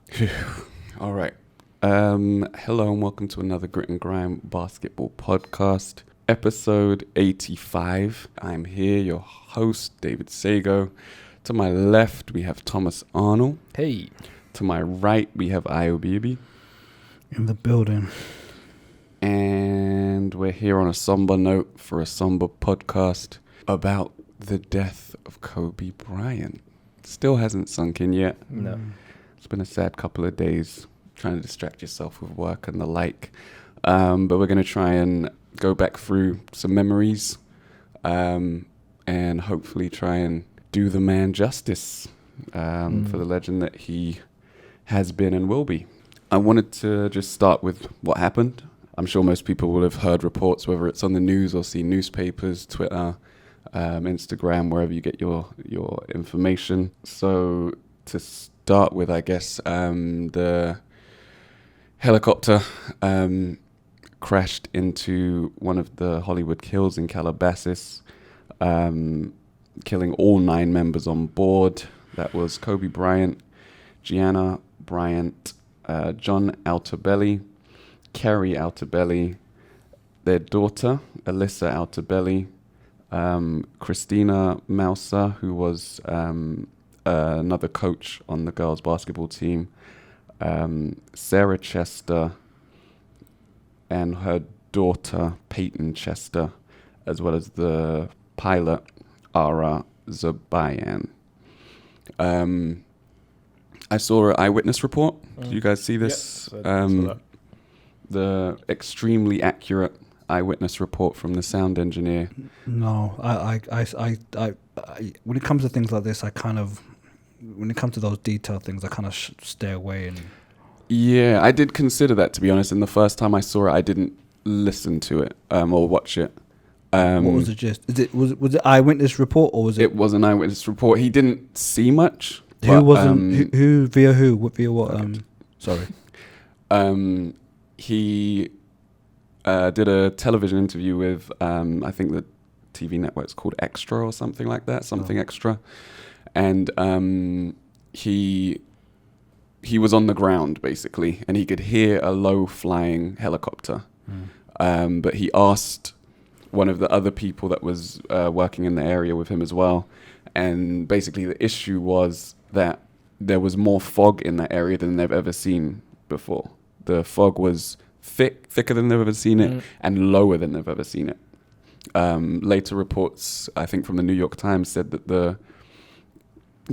Phew. All right. Hello and welcome to another Grit and Grime basketball podcast, episode 85. I'm here, your host, David Sago. To my left, we have Thomas Arnold. Hey. To my right, we have Iobibi. In the building. And we're here on a somber note for a somber podcast about the death of Kobe Bryant. Still hasn't sunk in yet. No. It's been a sad couple of days trying to distract yourself with work and the like. But we're going to try and go back through some memories and hopefully try and do the man justice for the legend that he has been and will be. I wanted to just start with what happened. I'm sure most people will have heard reports, whether it's on the news or see newspapers, Twitter, Instagram, wherever you get your information. So to start with, I guess, the helicopter crashed into one of the Hollywood hills in Calabasas, killing all 9 members on board. That was Kobe Bryant, Gianna Bryant, Gianna Altobelli, Keri Altobelli, their daughter, Alyssa Altobelli, Christina Mauser, who was another coach on the girls' basketball team, Sarah Chester, and her daughter, Payton Chester, as well as the pilot, Zobayan. I saw an eyewitness report. Did you guys see this? Yeah, I saw that. The extremely accurate eyewitness report from the sound engineer. No, I when it comes to things like this, when it comes to those detailed things, I kind of stay away. And Yeah, I did consider that, to be honest. And the first time I saw it, I didn't listen to it or watch it. what was the gist? Was it eyewitness report or was it? It was an eyewitness report. He didn't see much. Who wasn't? Who via who? What via what? Okay. Sorry. He did a television interview with, I think the TV network's called Extra or something like that, Extra. And he was on the ground, basically, and he could hear a low-flying helicopter. But he asked one of the other people that was working in the area with him as well, and basically the issue was that there was more fog in that area than they've ever seen before. The fog was thicker than they've ever seen it, and lower than they've ever seen it. Later reports, I think from the New York Times, said that the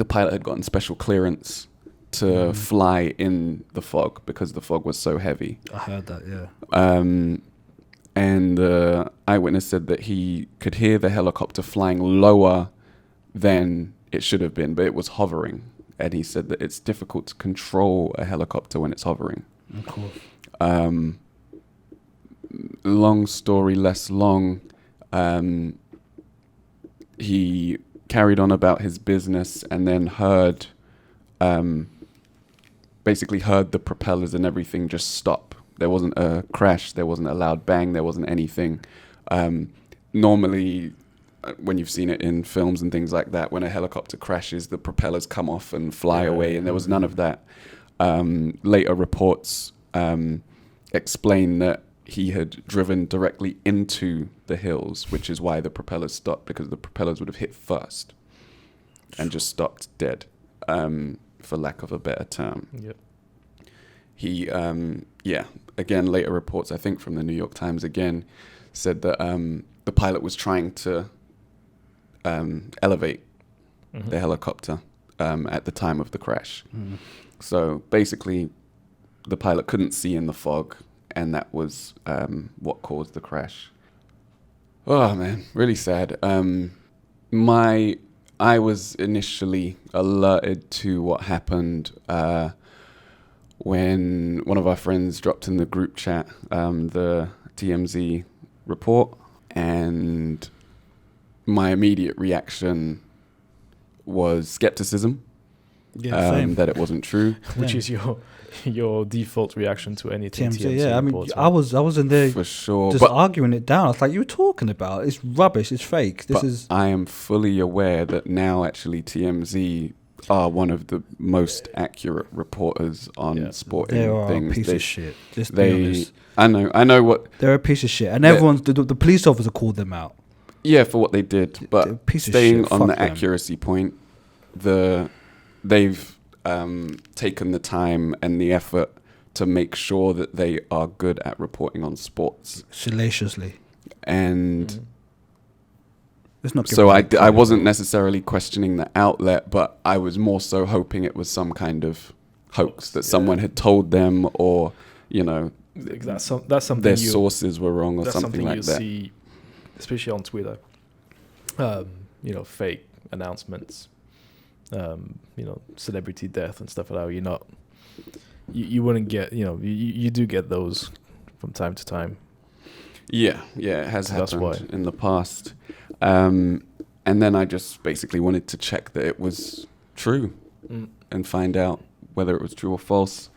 pilot had gotten special clearance to fly in the fog because the fog was so heavy. I heard that. Yeah. And the eyewitness said that he could hear the helicopter flying lower than it should have been, but it was hovering. And he said that it's difficult to control a helicopter when it's hovering. Of course. Long story less long, he carried on about his business and then basically heard the propellers and everything just stop. There wasn't a crash, there wasn't a loud bang, there wasn't anything. Normally, when you've seen it in films and things like that, when a helicopter crashes, the propellers come off and fly away, and there was none of that. Later reports explain that he had driven directly into the hills, which is why the propellers stopped, because the propellers would have hit first and just stopped dead, for lack of a better term. Yep. He, again, later reports, I think from the New York Times again, said that the pilot was trying to elevate the helicopter at the time of the crash. So basically, the pilot couldn't see in the fog, and that was what caused the crash. Oh, man, really sad. I was initially alerted to what happened when one of our friends dropped in the group chat the TMZ report, and my immediate reaction was skepticism, that it wasn't true. Which is your default reaction to anything TMZ. Yeah, I mean, reports, I was in there for sure, just arguing it down. I was like, "You were talking about it's rubbish. It's fake. I am fully aware that now actually TMZ are one of the most accurate reporters on sporting They are things. a piece of shit. Just be They, honest. I know what. They're a piece of shit, and everyone's the police officer called them out. Yeah, for what they did, They're a but piece of staying shit. on Fuck the them. accuracy point, they've taken the time and the effort to make sure that they are good at reporting on sports. Salaciously. And Let's not give so them I credit, wasn't bro. necessarily questioning the outlet, but I was more so hoping it was some kind of hoax that someone had told them, or, you know, That's something their you, sources were wrong or that's something like you that. see, especially on Twitter. Fake announcements, celebrity death and stuff like that. You wouldn't get, you do get those from time to time. Yeah, it has So that's happened why. in the past. And then I just basically wanted to check that it was true and find out whether it was true or false.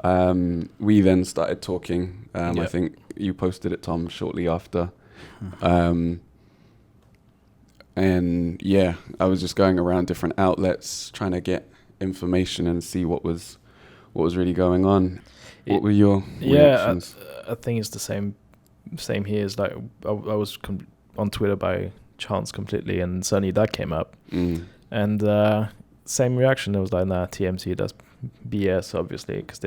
We then started talking. I think you posted it, Tom, shortly after. And yeah, I was just going around different outlets trying to get information and see what was really going on. What were your reactions? I think it's the same here. It's like I was on Twitter by chance completely, and suddenly that came up, and same reaction. I was like, nah, TMZ does BS, obviously, because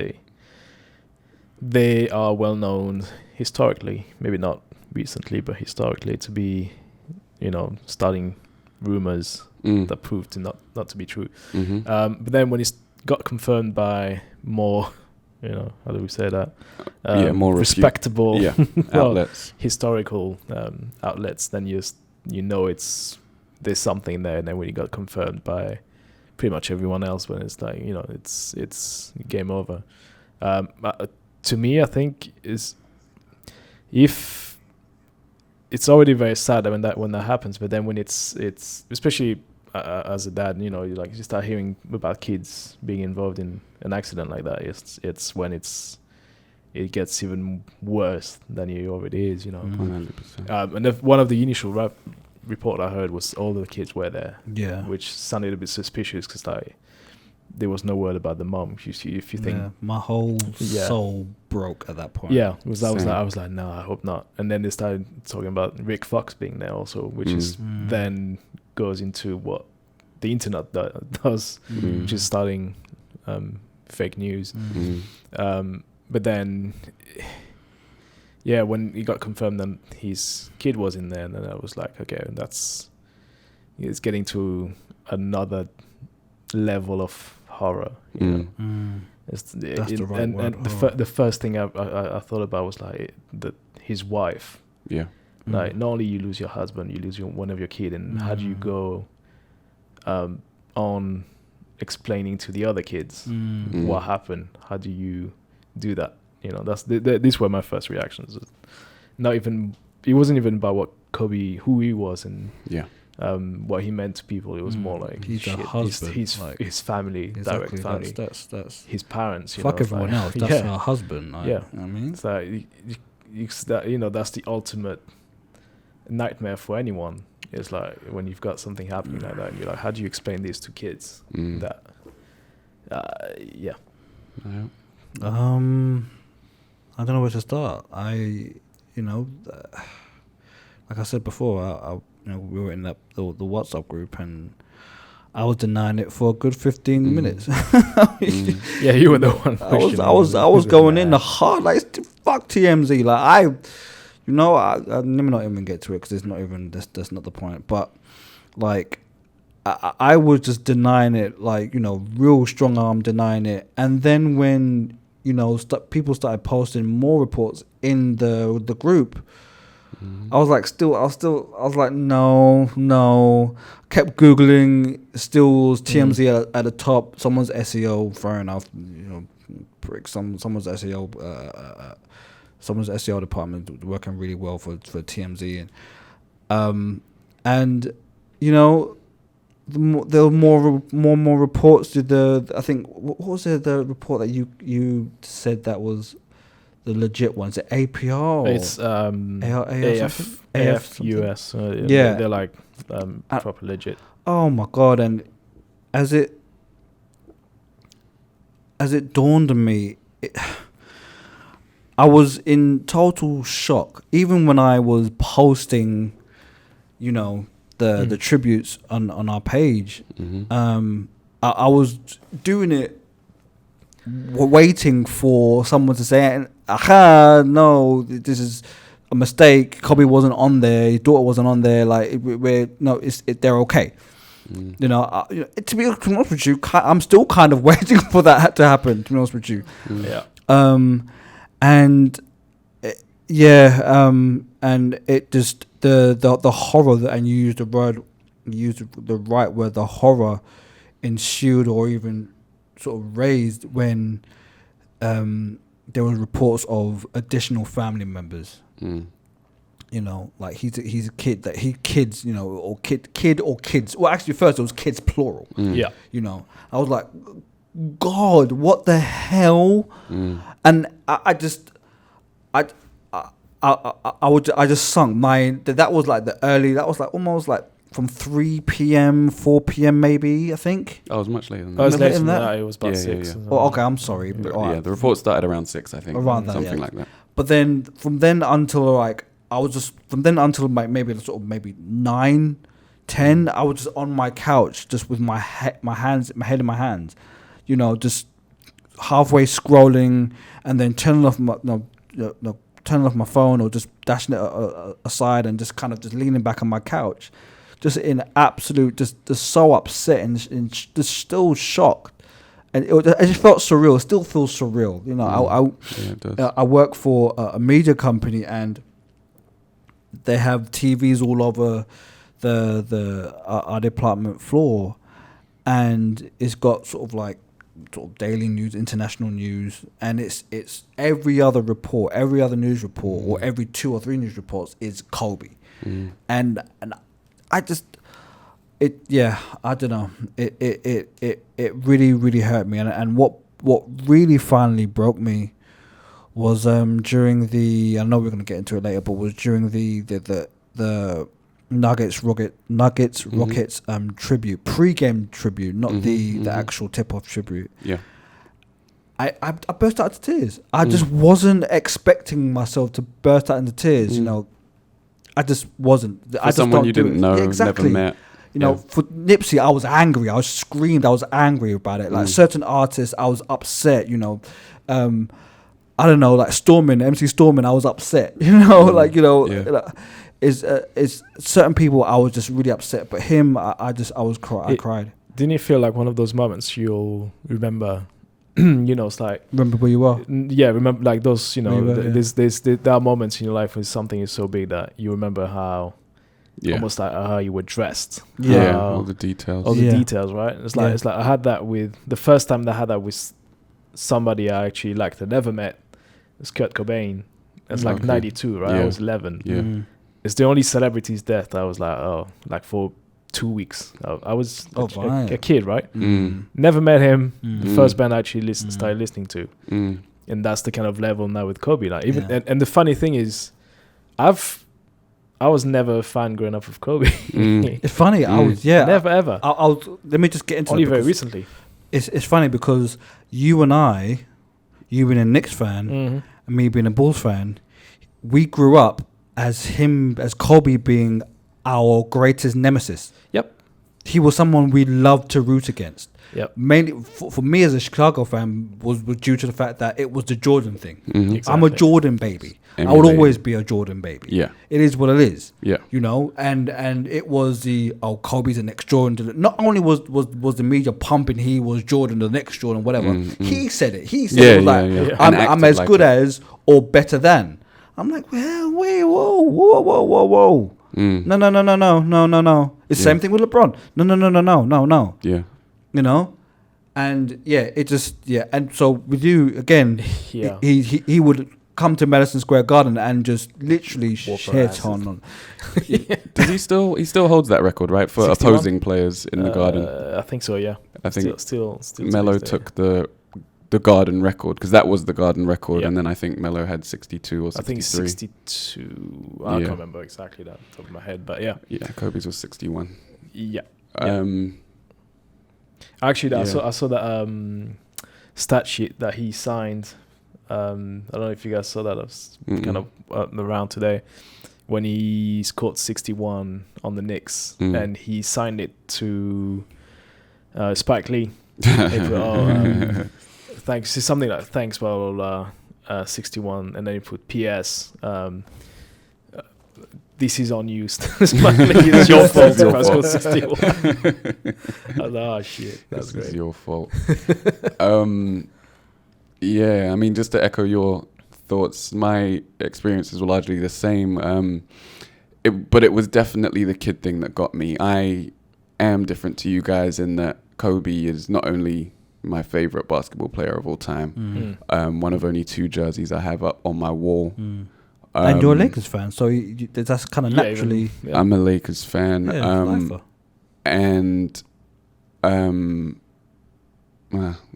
they are well known historically, maybe not recently, but historically, to be, starting rumors that proved not to be true. But then when it got confirmed by more, how do we say that? More respectable outlets, historical outlets, then there's something there. And then when it got confirmed by pretty much everyone else, when it's like, it's game over. To me, I think if it's already very sad when that happens, but then when it's especially as a dad, you start hearing about kids being involved in an accident like that. It's when it gets even worse than it already is, 100%. And one of the initial report I heard was all the kids were there, which sounded a bit suspicious because there was no word about the mom. If you think, my whole soul broke at that point. I was like, no, I hope not. And then they started talking about Rick Fox being there also, which is then goes into what the internet does, which is starting fake news. But then, when it got confirmed that his kid was in there, and then I was like, okay, it's getting to another level of horror. That's the right word. And the first thing I thought about was like his wife. Yeah. Like, not only you lose your husband, you lose one of your kid, and how do you go on explaining to the other kids what happened? How do you do that? These were my first reactions. It wasn't even about what Kobe, who he was, and what he meant to people. It was more like he's a husband, his family, exactly, direct family. That's his parents. Fuck everyone else. That's her husband. I mean, it's like that's the ultimate nightmare for anyone. It's like when you've got something happening like that, and you're like, how do you explain this to kids? That, I don't know where to start. Like I said before, we were in the WhatsApp group, and I was denying it for a good 15 minutes. Yeah, you were the one. I was going in the hard, like, fuck TMZ. Like, let me not even get to it because it's not even that's not the point. But like, I was just denying it, like, real strong arm denying it. And then when people started posting more reports in the group, I was like, no. Kept Googling, still TMZ at the top. Someone's SEO, fair enough. Prick. Someone's SEO. Someone's SEO department working really well for TMZ, and there were more reports. I think what was the report that you said that was the legit one? Is it APR? It's AF US. They're like proper legit. Oh my god! And as it as it dawned on me, I was in total shock. Even when I was posting, you know, the tributes on our page, I was doing it waiting for someone to say, aha, no, this is a mistake. Kobe wasn't on there. His daughter wasn't on there. Like, they're okay. You know, to be honest with you, I'm still kind of waiting for that to happen, to be honest with you. Yeah. And it just the horror that, and you used the right word, the horror ensued or even sort of raised when there were reports of additional family members. You know, like he's a kid that kids, you know, or kid or kids. Well, actually, first it was kids plural. Yeah. You know, I was like, God, what the hell? And I just sunk. That was like the early. That was like almost like from 3 p.m., 4 p.m. maybe. I think. Oh, it was much later than I was that. later than that. It was about 6. Yeah. Oh, okay. I'm sorry. But, Yeah, the report started around 6, I think. Around that, something like that. But then from then until like like maybe sort of maybe 9, 10, I was just on my couch just with my head in my hands, you know, just halfway scrolling and then turning off my phone or just dashing it aside and just kind of just leaning back on my couch, just in absolute just so upset and just still shocked. And it just felt surreal. It still feels surreal. You know, it does. I work for a media company and they have TVs all over our department floor, and it's got sort of daily news, international news, and it's every other news report, or every 2 or 3 news reports is Kobe, and I just. I don't know. It really, really hurt me, and what really finally broke me was during the, I know we're gonna get into it later, but was during the Nuggets Rockets tribute, pre-game tribute, not the actual tip-off tribute. Yeah. I burst out into tears. I just wasn't expecting myself to burst out into tears. You know, I just wasn't. For someone you didn't know, exactly. never met. You know, for Nipsey, I was angry. I was angry about it. Like certain artists, I was upset. You know, I don't know, like MC Stormin, I was upset. You know, like, you know, is certain people I was just really upset. But him, I cried. Didn't it feel like one of those moments you'll remember? You know, it's like, remember where you are. Yeah, remember like those. You know, there are moments in your life when something is so big that you remember how. Yeah. Almost like how you were dressed. Yeah, all the details. All the details, right? It's like I had that with the first time that I had that with somebody I actually liked. I never met. It's Kurt Cobain. It's like 92, right? I was 11. Yeah. It's the only celebrity's death. I was like, oh, like for 2 weeks. I was a kid, right? Never met him. The first band I actually started listening to, and that's the kind of level now with Kobe. Like even and the funny thing is, I was never a fan growing up of Kobe. It's funny. I was never ever. Let me just get into only very recently. It's funny because you and I, you being a Knicks fan and me being a Bulls fan, we grew up as Kobe being our greatest nemesis. Yep. He was someone we loved to root against. Yep. Mainly for me as a Chicago fan was due to the fact that it was the Jordan thing. Exactly. I'm a Jordan baby. I would always be a Jordan baby. Yeah. It is what it is. Yeah. You know, and it was Kobe's the next Jordan. Not only was the media pumping he was Jordan, the next Jordan, whatever. He said it. He said it was like, I'm as good as or better than. I'm like, well, wait, whoa. No. It's the same thing with LeBron. No. Yeah. You know? And it just, and so with you again, he would come to Madison Square Garden and just literally shit on. Does he still holds that record, right, for 61? Opposing players in the Garden? I think so, yeah. I think still Melo took the Garden record, because that was the Garden record, and then I think Melo had 62 or 63. I think 62. I can't remember exactly that top of my head, but yeah. Yeah, Kobe's was 61. Yeah. Yeah. Actually, I saw that stat sheet that he signed. I don't know if you guys saw that. I was kind of around today when he scored 61 on the Knicks, and he signed it to Spike Lee. Thanks. It's something like thanks, blah blah blah, 61, and then he put PS. This is unused. Spike Lee, it's your fault if I scored 61. Oh shit, that's great. This is your fault. Yeah, I mean, just to echo your thoughts, my experiences were largely the same. But it was definitely the kid thing that got me. I am different to you guys in that Kobe is not only my favorite basketball player of all time, one of only 2 jerseys I have up on my wall. And you're a Lakers fan, so that's kind of naturally. I'm a Lakers fan.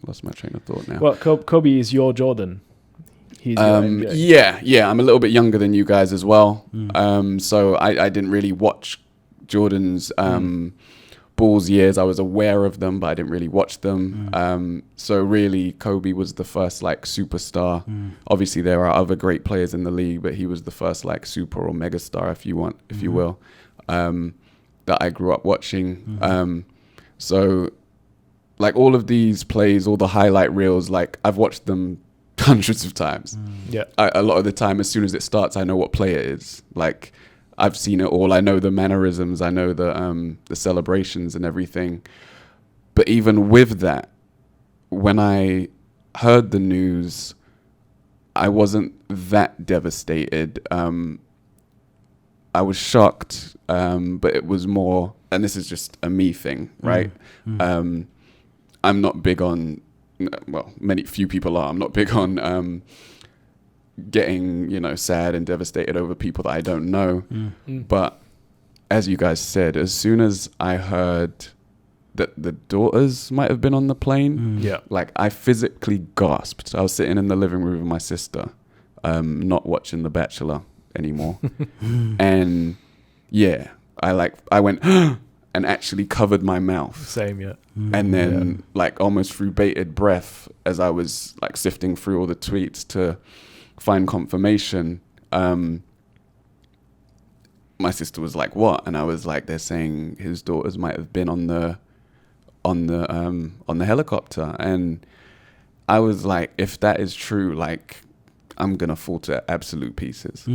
Lost my train of thought now. Well, Kobe is your Jordan. He's your MJ. Yeah. I'm a little bit younger than you guys as well. So I didn't really watch Jordan's Bulls years. I was aware of them, but I didn't really watch them. So really, Kobe was the first like superstar. Obviously, there are other great players in the league, but he was the first like super or mega star, if you will, that I grew up watching. So like all of these plays, all the highlight reels, like I've watched them hundreds of times. A lot of the time, as soon as it starts, I know what play it is. Like I've seen it all. I know the mannerisms. I know the celebrations and everything. But even with that, when I heard the news, I wasn't that devastated. I was shocked, but it was more, and this is just a me thing, right? I'm not big on, well, few people are. I'm not big on getting, sad and devastated over people that I don't know. But as you guys said, as soon as I heard that the daughters might have been on the plane, like I physically gasped. I was sitting in the living room with my sister, not watching The Bachelor anymore. And yeah, I went and actually covered my mouth. Same, yeah. And then like almost through bated breath as I was like sifting through all the tweets to find confirmation. My sister was like, "What?" And I was like, "They're saying his daughters might have been on the helicopter." And I was like, "If that is true, like I'm gonna fall to absolute pieces."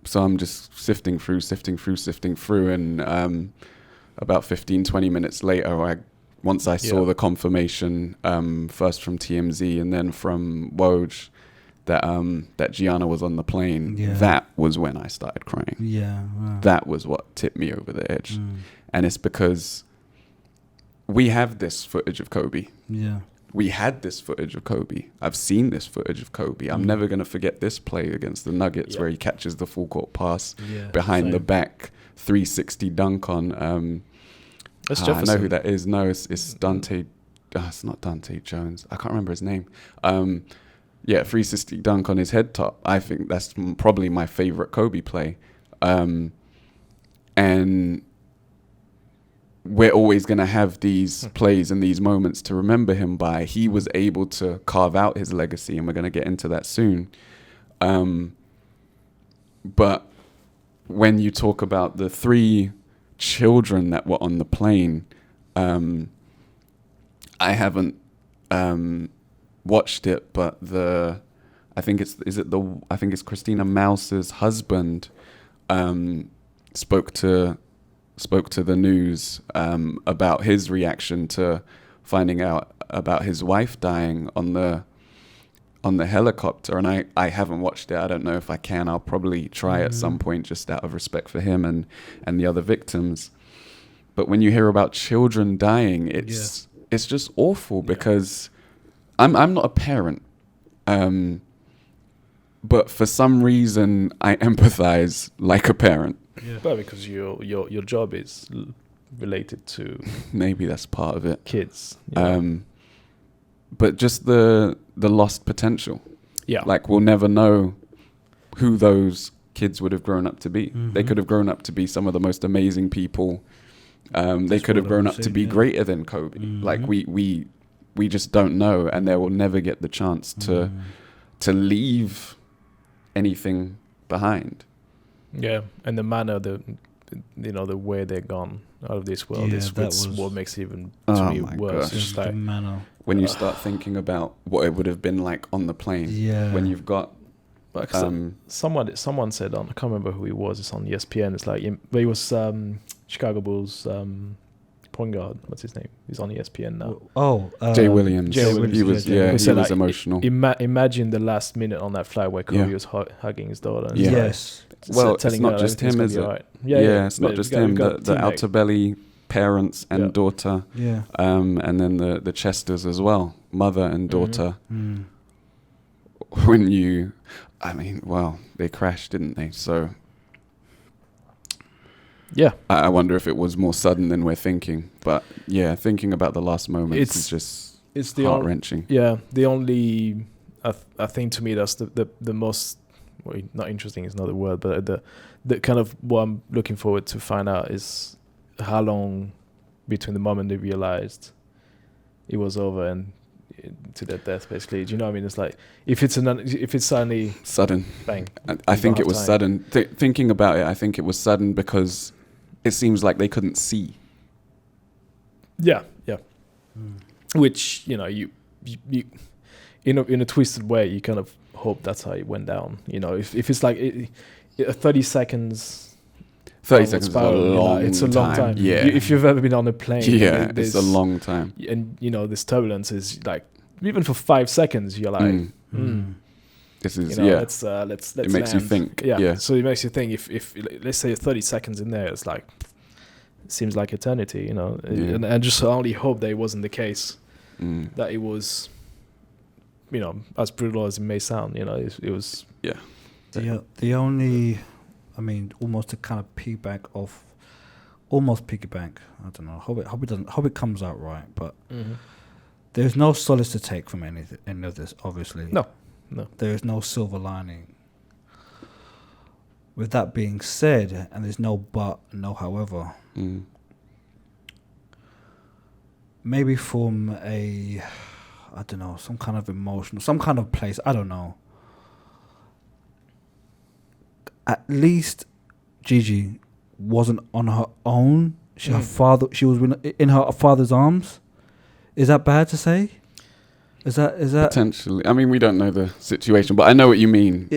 So I'm just sifting through, and about 15-20 minutes later, once I saw the confirmation, first from TMZ and then from Woj, that Gianna was on the plane, that was when I started crying. Wow. That was what tipped me over the edge. And it's because we have this footage of Kobe. We had this footage of Kobe. I've seen this footage of Kobe. I'm never going to forget this play against the Nuggets where he catches the full court pass behind the back, 360 dunk on... That's I know who that is. No, it's Dante. It's not Dante Jones. I can't remember his name. 360 dunk on his head top. I think that's probably my favorite Kobe play. And we're always going to have these plays and these moments to remember him by. He was able to carve out his legacy, and we're going to get into that soon. But when you talk about the 3 children that were on the plane, I haven't watched it, but I think it's Christina Mauser's husband spoke to the news about his reaction to finding out about his wife dying on the helicopter. And I haven't watched it. I don't know if I can. I'll probably try at some point, just out of respect for him and the other victims. But when you hear about children dying, it's just awful, because I'm not a parent. But for some reason I empathize like a parent. Well, because your job is related to maybe that's part of it. Kids. But just the lost potential. Like we'll never know who those kids would have grown up to be. They could have grown up to be some of the most amazing people. They could have grown up to be greater than Kobe. Like we we just don't know, and they will never get the chance to leave anything behind. Yeah, and the manner, the way they're gone out of this world is what makes it even to me worse. Just the manner. When you start thinking about what it would have been like on the plane, when you've got someone said on, I can't remember who he was, it's on ESPN, it's like he was Chicago Bulls point guard, what's his name, he's on ESPN now. Jay Williams. He was emotional. Imagine the last minute on that flight where Kobe was hugging his daughter and yes. Well, it's not just him, is it? Right. It's not just him. The Altobelli parents and daughter, and then the Chesters as well, mother and daughter. When they crashed, didn't they? So I wonder if it was more sudden than we're thinking. But thinking about the last moments is just heart-wrenching. The only I think to me that's the most, well, not interesting is not the word, but the kind of what I'm looking forward to find out is how long between the moment they realized it was over and to their death, basically. Do you know what I mean? It's like if it's suddenly sudden, bang. I think it was sudden. Thinking about it, I think it was sudden because it seems like they couldn't see. Yeah. Which you in a twisted way, you kind of hope that's how it went down. If it's like 30 seconds. 30 seconds is a long it's a long time. Yeah. If you've ever been on a plane. Yeah, it's a long time. And, this turbulence is like, even for 5 seconds, you're like, This is, let's it makes you think. Yeah. So it makes you think if let's say 30 seconds in there, it's like, it seems like eternity, And I just only hope that it wasn't the case. That it was, as brutal as it may sound, it was. Yeah. The only, almost to kind of piggyback. I don't know. Hope it comes out right. But there's no solace to take from any of this. Obviously, no. There is no silver lining. With that being said, and there's no but, no however. Maybe from I don't know, some kind of emotional, some kind of place. I don't know. At least Gigi wasn't on her own. She was in her father's arms. Is that bad to say? Is that potentially? I mean, we don't know the situation, but I know what you mean.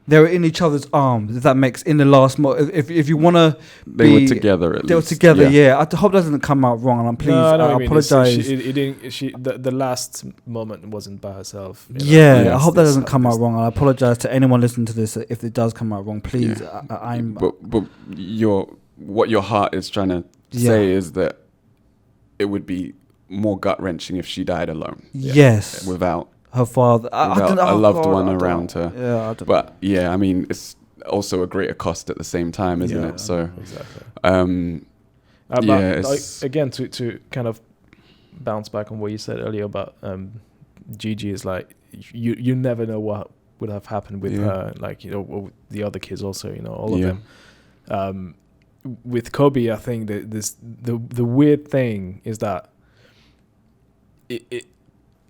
They were in each other's arms. If that makes in the last if you want to, they were together. They were together. Yeah. I hope that doesn't come out wrong. And I'm pleased. I apologize. The last moment wasn't by herself. I hope that doesn't come out wrong. I apologize to anyone listening to this if it does come out wrong. Please, But what your heart is trying to say is that it would be more gut wrenching if she died alone. Yes, without her father, a loved one around her. Yeah, I don't but it's also a greater cost at the same time, isn't it? So exactly. Again, to kind of bounce back on what you said earlier about Gigi, is like you never know what would have happened with her, like the other kids also, all of them. With Kobe, I think that the weird thing is that it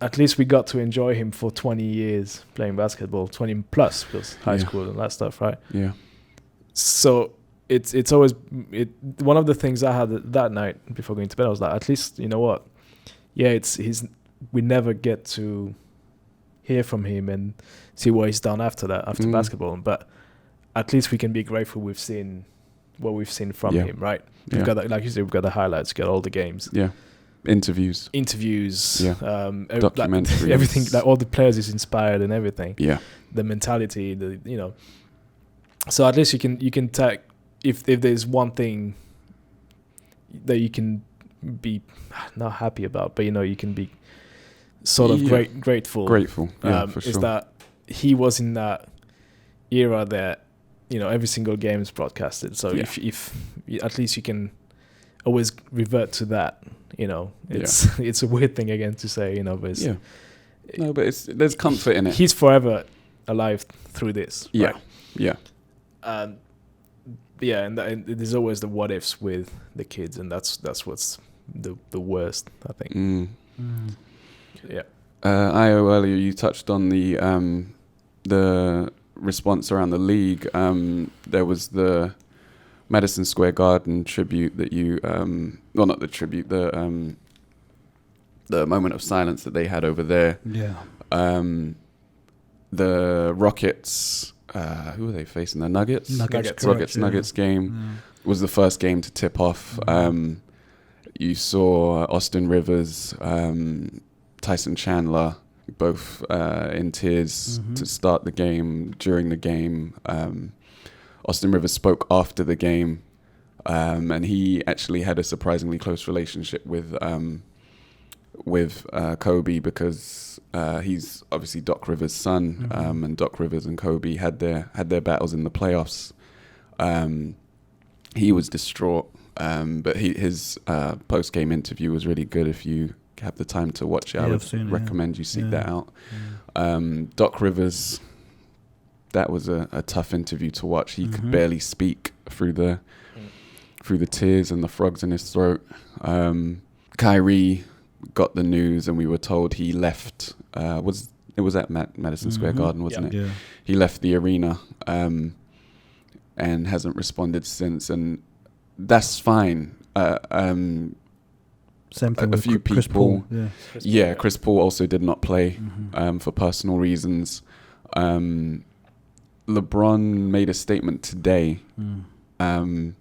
at least we got to enjoy him for 20 years playing basketball, 20 plus, because high school and that stuff, right? Yeah. So it's always one of the things I had that night before going to bed. I was like, at least you know what? Yeah, we never get to hear from him and see what he's done after basketball, but at least we can be grateful we've seen what we've seen from him, right? We've got like you said, we've got the highlights, got all the games. Yeah. Interviews, documentaries, everything, like all the players is inspired and everything. Yeah, the mentality, So at least you can take if there's one thing that you can be not happy about, but you can be sort of grateful. Yeah, for sure. Is that he was in that era that every single game is broadcasted. So if at least you can always revert to that. It's a weird thing again to say, but it's, but there's comfort in it. He's forever alive through this. Yeah, right? And there's always the what ifs with the kids, and that's what's the worst, I think. Yeah. Io, earlier you touched on the response around the league. There was the Madison Square Garden tribute that you, well, not the tribute, the moment of silence that they had over there. Yeah. The Rockets, who were they facing? The Nuggets? Nuggets game was the first game to tip off. You saw Austin Rivers, Tyson Chandler, both in tears to start the game. During the game, Austin Rivers spoke after the game, and he actually had a surprisingly close relationship with Kobe, because he's obviously Doc Rivers' son, and Doc Rivers and Kobe had their battles in the playoffs. He was distraught, but his post-game interview was really good. If you have the time to watch it, I would recommend you seek that out. Doc Rivers, that was a tough interview to watch. He could barely speak through the tears and the frogs in his throat. Kyrie got the news, and we were told he left. It was at Madison Square Garden, wasn't it? Yeah. He left the arena, and hasn't responded since, and that's fine. Same thing a with few Chris people. Paul. Chris Paul also did not play for personal reasons. LeBron made a statement today, and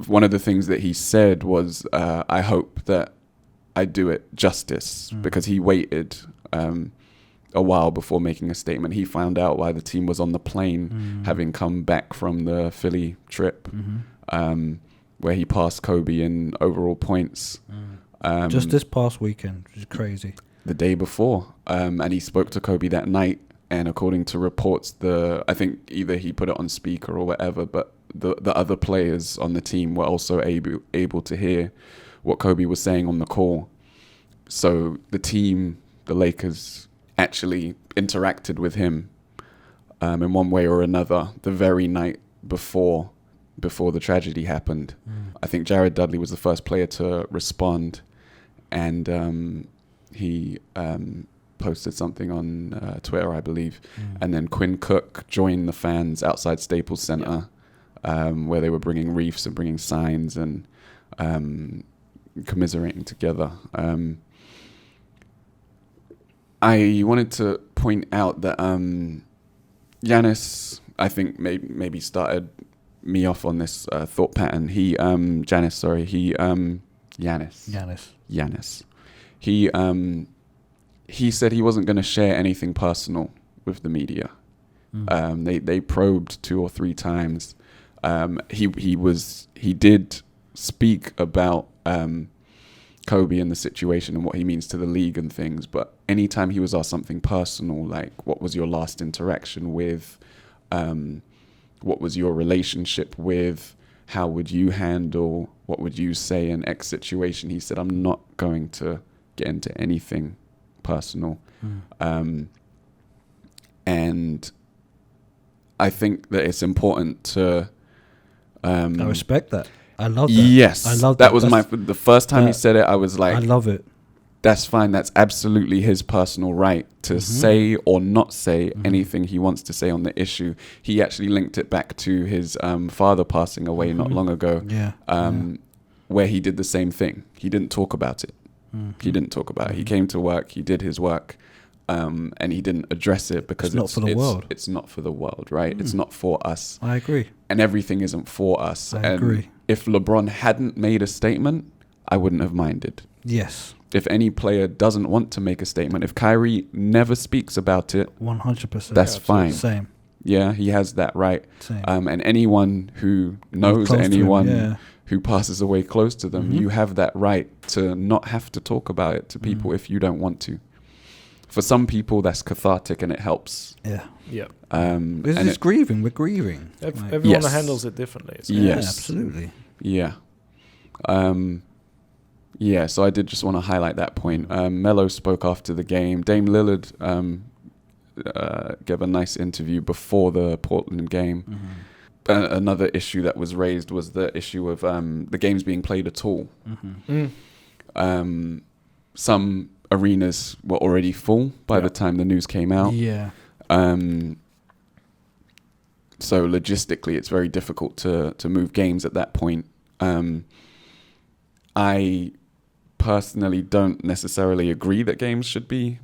one of the things that he said was, I hope that I do it justice, because he waited a while before making a statement. He found out why the team was on the plane, having come back from the Philly trip, where he passed Kobe in overall points. Just this past weekend, which is crazy. The day before. And he spoke to Kobe that night, and according to reports, I think either he put it on speaker or whatever, but the other players on the team were also able to hear what Kobe was saying on the call. So the team, the Lakers, actually interacted with him in one way or another the very night before the tragedy happened. I think Jared Dudley was the first player to respond, and he posted something on Twitter, I believe, and then Quinn Cook joined the fans outside Staples Center, where they were bringing wreaths and bringing signs and commiserating together. I wanted to point out that Giannis, I think, maybe started me off on this thought pattern. Giannis. He said he wasn't going to share anything personal with the media. They probed 2 or 3 times. He did speak about Kobe and the situation and what he means to the league and things, but anytime he was asked something personal, like what was your last interaction with, what was your relationship with, how would you handle, what would you say in X situation, he said, I'm not going to get into anything personal. And I think that it's important to I respect that. I love that. Yes, I love that. That was the first time he said it, I was like, I love it. That's fine. That's absolutely his personal right to say or not say anything he wants to say on the issue. He actually linked it back to his father passing away not long ago, where he did the same thing. He didn't talk about it. He didn't talk about it. He came to work. He did his work, and he didn't address it because it's not for the world. It's not for the world, right? It's not for us. I agree. And everything isn't for us. I agree. If LeBron hadn't made a statement, I wouldn't have minded. Yes. If any player doesn't want to make a statement, if Kyrie never speaks about it, 100%, that's fine. Same. Yeah, he has that right. Same. And anyone who knows anyone who passes away close to them, you have that right to not have to talk about it to people if you don't want to. For some people, that's cathartic and it helps. Yeah. Yeah. It's grieving. We're grieving. Everyone handles it differently. Yeah, absolutely. Yeah. Yeah, so I did just want to highlight that point. Melo spoke after the game. Dame Lillard gave a nice interview before the Portland game. Another issue that was raised was the issue of the games being played at all. Some arenas were already full by the time the news came out. Yeah. So logistically, it's very difficult to move games at that point. I personally don't necessarily agree that games should be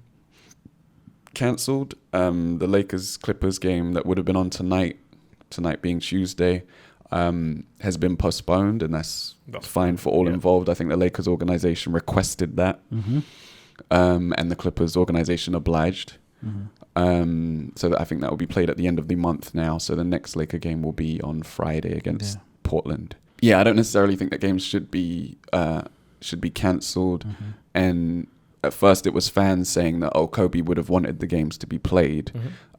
cancelled. The Lakers-Clippers game that would have been on tonight being Tuesday, has been postponed, and that's fine for all involved. I think the Lakers organization requested that, and the Clippers organization obliged. So that I think that will be played at the end of the month now. So the next Laker game will be on Friday against Portland. Yeah, I don't necessarily think that games should be cancelled. And at first it was fans saying that, Kobe would have wanted the games to be played.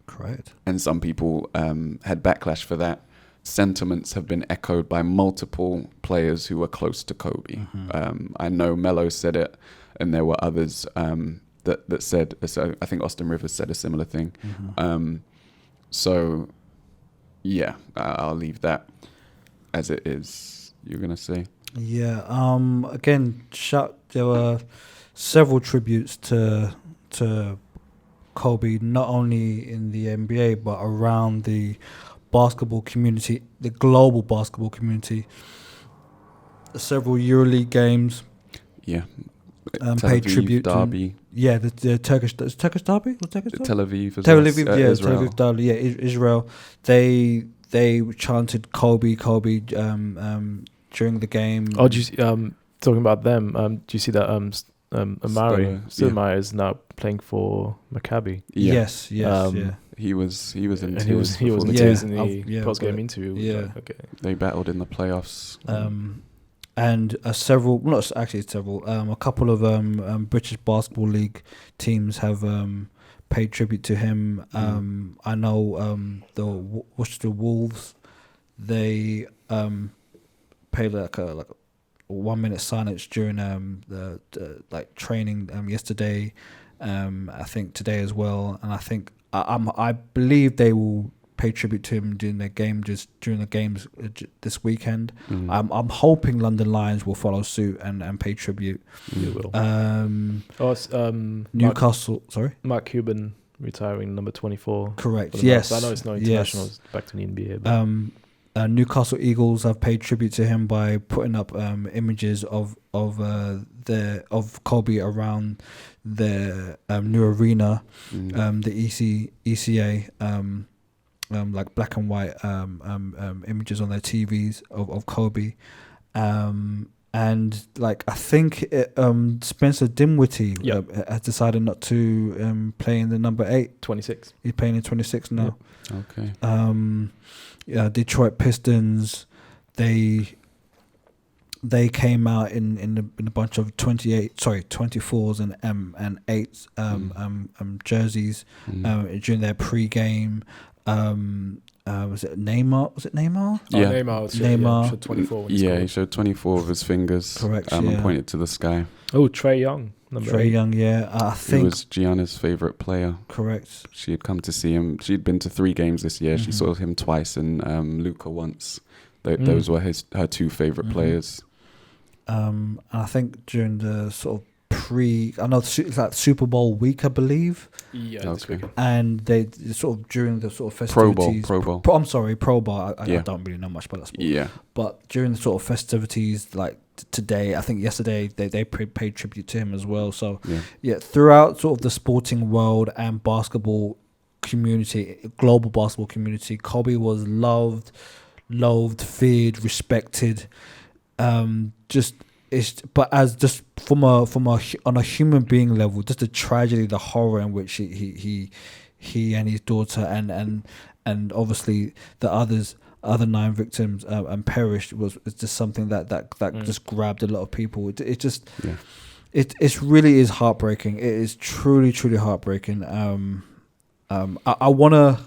Correct. And some people had backlash for that. Sentiments have been echoed by multiple players who were close to Kobe. I know Melo said it, and there were others that said, so I think Austin Rivers said a similar thing. So, yeah, I'll leave that as it is. You're going to say? Yeah. Again, there were several tributes to Kobe, not only in the NBA, but around the basketball community, the global basketball community. Several EuroLeague games. Yeah. Paid tribute derby. The Turkish derby? Tel Aviv as Tel well. Aviv, Israel. Tel Aviv derby, Israel. They chanted Kobe during the game. Oh, do you talking about them? Do you see that Amari Stoudemire is now playing for Maccabi? Yeah. Yes. He was in and tears. he was in tears in the post-game interview. Yeah. Okay. They battled in the playoffs. And a couple of British Basketball League teams have paid tribute to him. I know the Worcester Wolves, they paid like a 1 minute silence during the training yesterday. I think today as well, and I think I believe they will pay tribute to him during the games this weekend. I'm hoping London Lions will follow suit and pay tribute. It will. Newcastle. Sorry, Mark Cuban retiring, number 24. Correct. Yes. I know it's not international. It's back to the NBA. But. Newcastle Eagles have paid tribute to him by putting up images of Kobe around the new arena, the ECA. Like black and white images on their TVs of Kobe, and like I think Spencer Dinwiddie has decided not to play in the number 8. 26. He's playing in 26 now. Okay. Detroit Pistons, they came out in a bunch of 24s and 8s jerseys during their pre-game. Was it Neymar? Yeah. Neymar showed 24. He showed 24 of his fingers. Correct. And pointed to the sky. Oh, Trae Young. Trae Young, I think he was Gianna's favorite player. Correct. She had come to see him. She'd been to 3 games this year. She saw him twice and Luka once. Those were her 2 favorite players. And I think during the sort of it's like Super Bowl week, I believe. Yeah. Okay. And they sort of during the sort of festivities. Pro Bowl. Pro Bowl. I don't really know much about that sport. Yeah. But during the sort of festivities, like today, I think yesterday they paid tribute to him as well. So throughout sort of the sporting world and basketball community, global basketball community, Kobe was loved, feared, respected. But as just on a human being level, just the tragedy, the horror in which he and his daughter and obviously the other 9 victims perished was just something that just grabbed a lot of people. It really is heartbreaking. It is truly heartbreaking. I wanna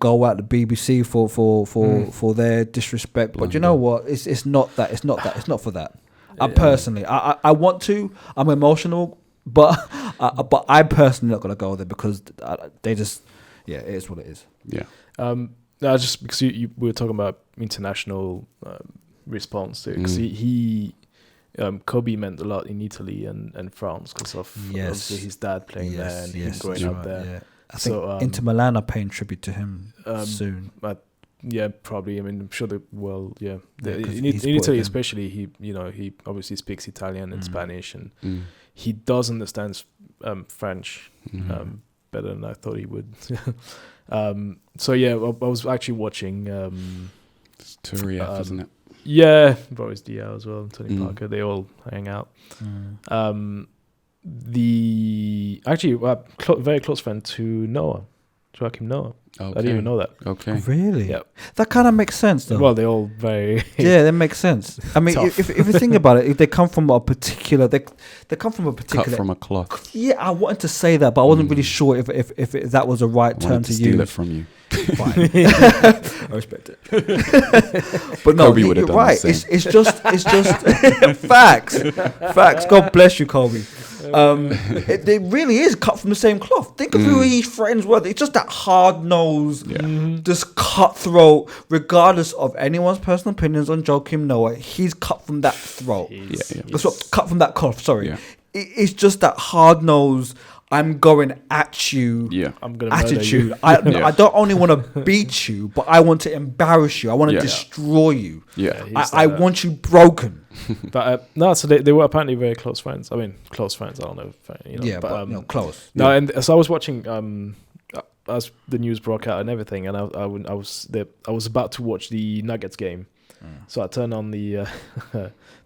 go at the BBC for their disrespect, but you know what? It's not that. It's not for that. Personally, I want to. I'm emotional, but I'm personally not gonna go there because they just it is what it is. Yeah. No, just because we were talking about international response to it, because he Kobe meant a lot in Italy and France because of obviously his dad playing there and him growing up there. Yeah. I think Inter Milan are paying tribute to him soon. But yeah, probably. I mean, I'm sure in he's Italy especially, he obviously speaks Italian and Spanish, and he does understand French better than I thought he would. So yeah, I was actually watching. It's Turieff, isn't it? Yeah, Boris Diaw as well, Tony Parker. They all hang out. Very close friend to Noah, Joachim Noah. Okay. I didn't even know that. Okay. Really? Yeah. That kind of makes sense, though. Well, they're all very yeah, that makes sense. I mean, if you think about it, if they come from a particular, they come from a particular cut from a cloth. Yeah, I wanted to say that, but I wasn't really sure if that was the right term to steal use. it from you. Fine. I respect it. But no, Kobe would have done right. the same. It's just facts. God bless you, Kobe. It really is cut from the same cloth. Think of who his friends were. It's just that hard nosed, just cutthroat. Regardless of anyone's personal opinions on Joachim Noah, he's cut from that throat. Cut from that cloth. Sorry, it's just that hard nosed. I'm going at you. Yeah, I'm gonna attitude. murder you. I don't only want to beat you, but I want to embarrass you. I want to destroy you. Yeah, I want you broken. But no, so they were apparently very close friends. I mean, close friends. I don't know. But close. No, and so I was watching as the news broke out and everything, and I was about to watch the Nuggets game. So I turned on the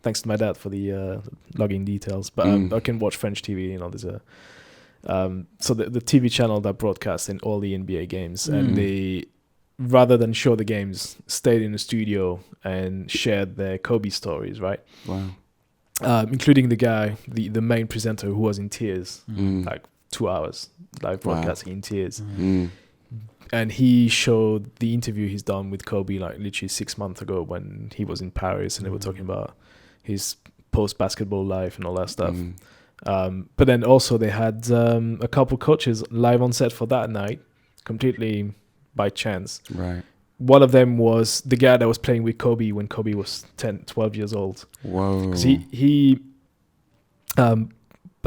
thanks to my dad for the login details, but I can watch French TV. There's a so the TV channel that broadcasts in all the NBA games, and they, rather than show the games, stayed in the studio and shared their Kobe stories, right? Wow. Including the guy, the main presenter, who was in tears, like 2 hours live broadcasting in tears. And he showed the interview he's done with Kobe, like literally 6 months ago when he was in Paris, and they were talking about his post-basketball life and all that stuff. But then also they had a couple coaches live on set for that night, completely by chance. Right. One of them was the guy that was playing with Kobe when Kobe was 10, 12 years old. Whoa. Because he I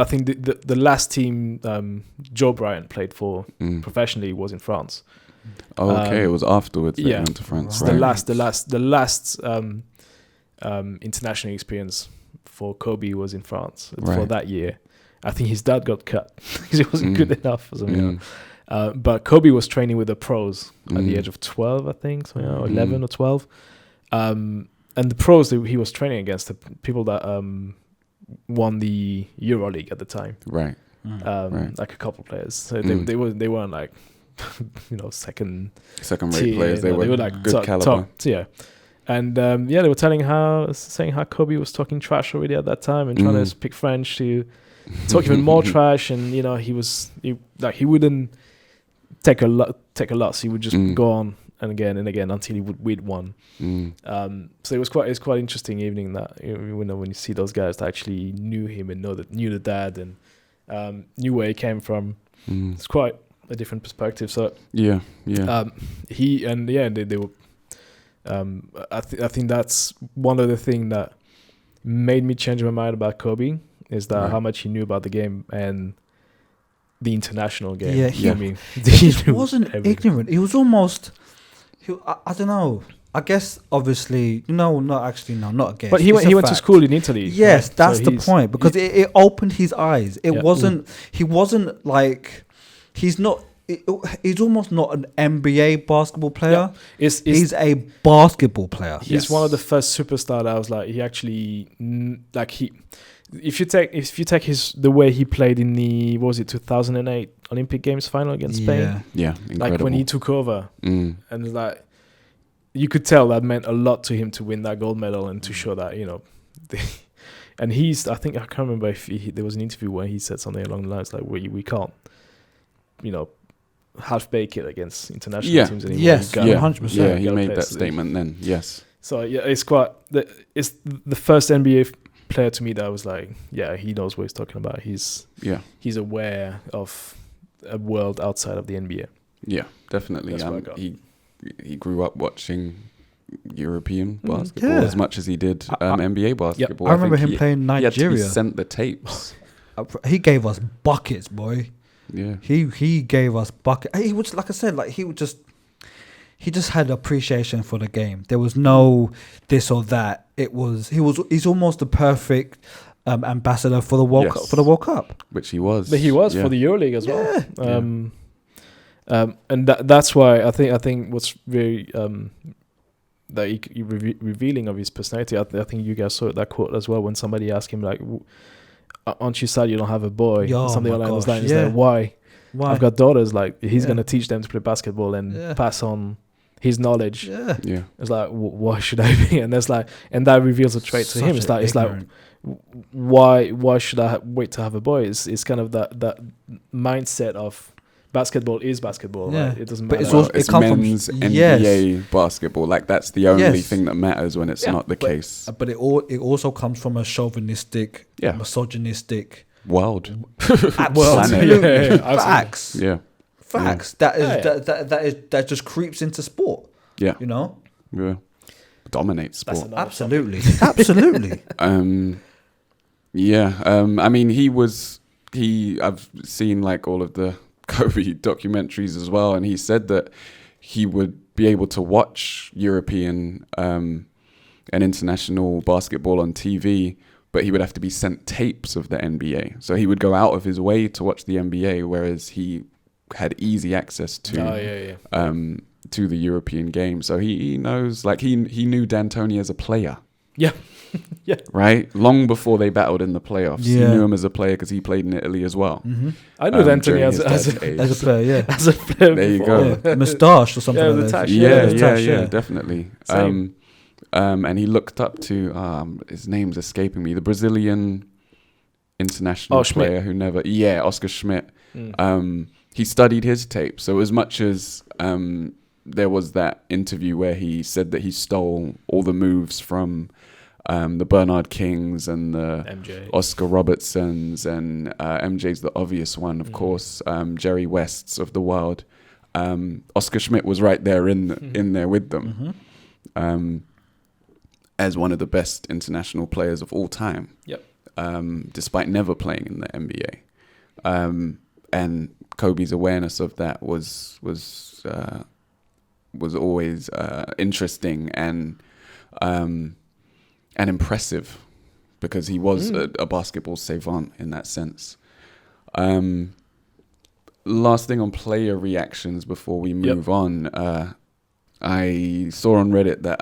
think the last team Joe Bryant played for professionally was in France. Okay, it was afterwards that he went to France. Right. The last international experience for Kobe was in France for that year. I think his dad got cut because he wasn't good enough or something. But Kobe was training with the pros at the age of 12, I think, 11 or 12. And the pros that he was training against, the people that won the EuroLeague at the time, right? Like a couple players. So they weren't like second rate players. They were like good caliber. Yeah. And they were saying how Kobe was talking trash already at that time and trying to speak French to talk even more trash. And he wouldn't take a loss. He would just go on and again until he would win one. So it was quite interesting evening that when you see those guys that actually knew him and knew the dad and knew where he came from. It's quite a different perspective. So they were. I think that's one of the things that made me change my mind about Kobe is that how much he knew about the game and the international game. Yeah, he wasn't ignorant. He was almost. I don't know. I guess obviously, not against. But he went to school in Italy. Yes, right? That's the point because it opened his eyes. It wasn't. He wasn't like. He's not. He's almost not an NBA basketball player. Yeah. He's a basketball player. He's one of the first superstar that I was like, he actually if you take the way he played in the 2008 Olympic Games final against Spain. Yeah, incredible. Like when he took over, and it's like you could tell that meant a lot to him to win that gold medal and to show that and I can't remember if there was an interview where he said something along the lines like we can't half bake it against international teams anymore. Yes, 100%. Yeah, he made that statement then. Yes. So it's the first NBA player to me that I was like, he knows what he's talking about. He's aware of a world outside of the NBA. Yeah, definitely. He grew up watching European basketball as much as he did NBA basketball. I remember him think playing Nigeria. He had to be sent the tapes. He gave us buckets, boy. Yeah. He gave us buckets. He was, like I said, like he just had appreciation for the game. There was no this or that. He's almost the perfect ambassador for the World Cup, which he was. But he was for the EuroLeague as well. And that's why I think what's very revealing of his personality. I think you guys saw that quote as well when somebody asked him like, "Aren't you sad you don't have a boy?" Something along those lines. Like, why? I've got daughters. Like he's gonna teach them to play basketball and pass on his knowledge. It's like, why should I be? And that's like, and that reveals a trait to him. It's like why should I wait to have a boy? It's kind of that mindset of basketball is basketball. Right? It doesn't matter. But it's men's NBA basketball. Like that's the only thing that matters when it's not the case. But it also comes from a chauvinistic, misogynistic world. Absolutely. Facts. Yeah. Facts. That just creeps into sport. Yeah. You know? Yeah. Dominates sport. Absolutely. I mean, I've seen like all of the Kobe documentaries as well, and he said that he would be able to watch European and international basketball on TV, but he would have to be sent tapes of the NBA. So he would go out of his way to watch the NBA, whereas he had easy access to the European game. So he knows, like he knew D'Antoni as a player. Yeah. Yeah. Right? Long before they battled in the playoffs. He knew him as a player because he played in Italy as well. Mm-hmm. I knew D'Antoni as a player, yeah. As a player. There you go. Yeah. Moustache or something like that. Yeah, definitely. And he looked up to, his name's escaping me, the Brazilian international player who never... Yeah, Oscar Schmidt. He studied his tape. So as much as there was that interview where he said that he stole all the moves from... the Bernard Kings and the MJ. Oscar Robertsons and MJ's the obvious one, of course. Jerry Wests of the world. Oscar Schmidt was right there in there with them, as one of the best international players of all time. Yep. Despite never playing in the NBA, and Kobe's awareness of that was always interesting and impressive, because he was a basketball savant in that sense. Last thing on player reactions before we move on. I saw on Reddit that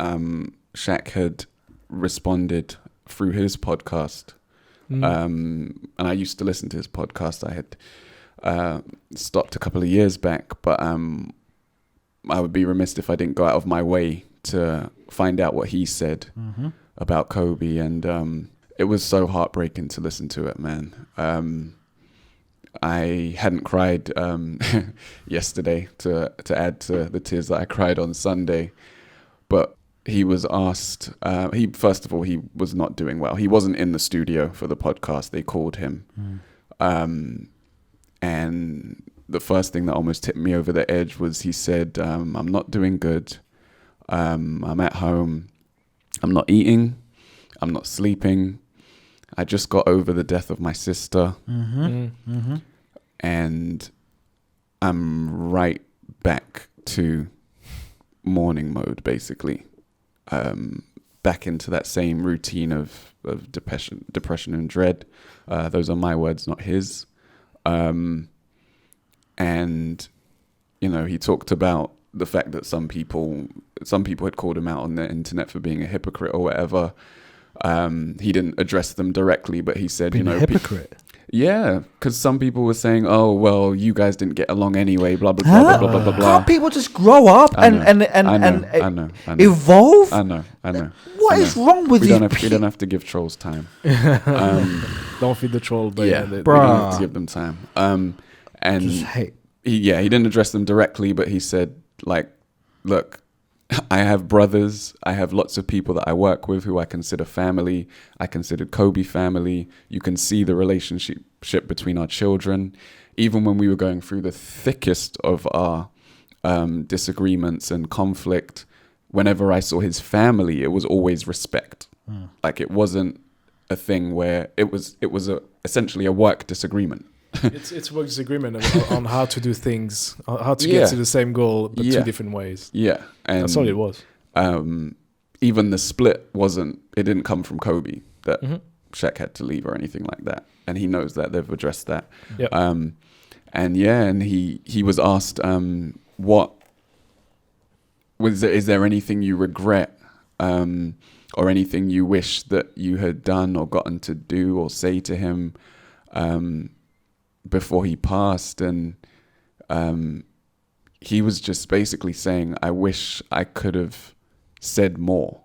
Shaq had responded through his podcast. And I used to listen to his podcast. I had stopped a couple of years back, but I would be remiss if I didn't go out of my way to find out what he said about Kobe, and it was so heartbreaking to listen to it, man. I hadn't cried yesterday to add to the tears that I cried on Sunday, but he was asked, first of all, he was not doing well. He wasn't in the studio for the podcast. They called him. And the first thing that almost tipped me over the edge was he said, I'm not doing good. I'm at home. I'm not eating. I'm not sleeping. I just got over the death of my sister. And I'm right back to mourning mode, basically. Back into that same routine of depression and dread. Those are my words, not his. And, you know, he talked about the fact that some people had called him out on the internet for being a hypocrite or whatever. He didn't address them directly, but he said, being a hypocrite. Yeah, because some people were saying, "Oh, well, you guys didn't get along anyway." Blah blah blah blah blah blah blah. Can't people just grow up and evolve? I know. What is wrong with you? We don't have to give trolls time. Don't feed the troll. But we don't have to give them time. And just hate. He didn't address them directly, but he said, like, look, I have brothers. I have lots of people that I work with who I consider family. I considered Kobe family. You can see the relationship between our children. Even when we were going through the thickest of our disagreements and conflict, whenever I saw his family, it was always respect. Like it wasn't a thing where it was essentially a work disagreement. It's work disagreement on how to do things, how to get to the same goal, but two different ways. Yeah, and that's all it was. Even the split it didn't come from Kobe that Shaq had to leave or anything like that, and he knows that. They've addressed that. Yep. And he was asked, is there anything you regret, or anything you wish that you had done or gotten to do or say to him before he passed? And he was just basically saying, I wish I could have said more.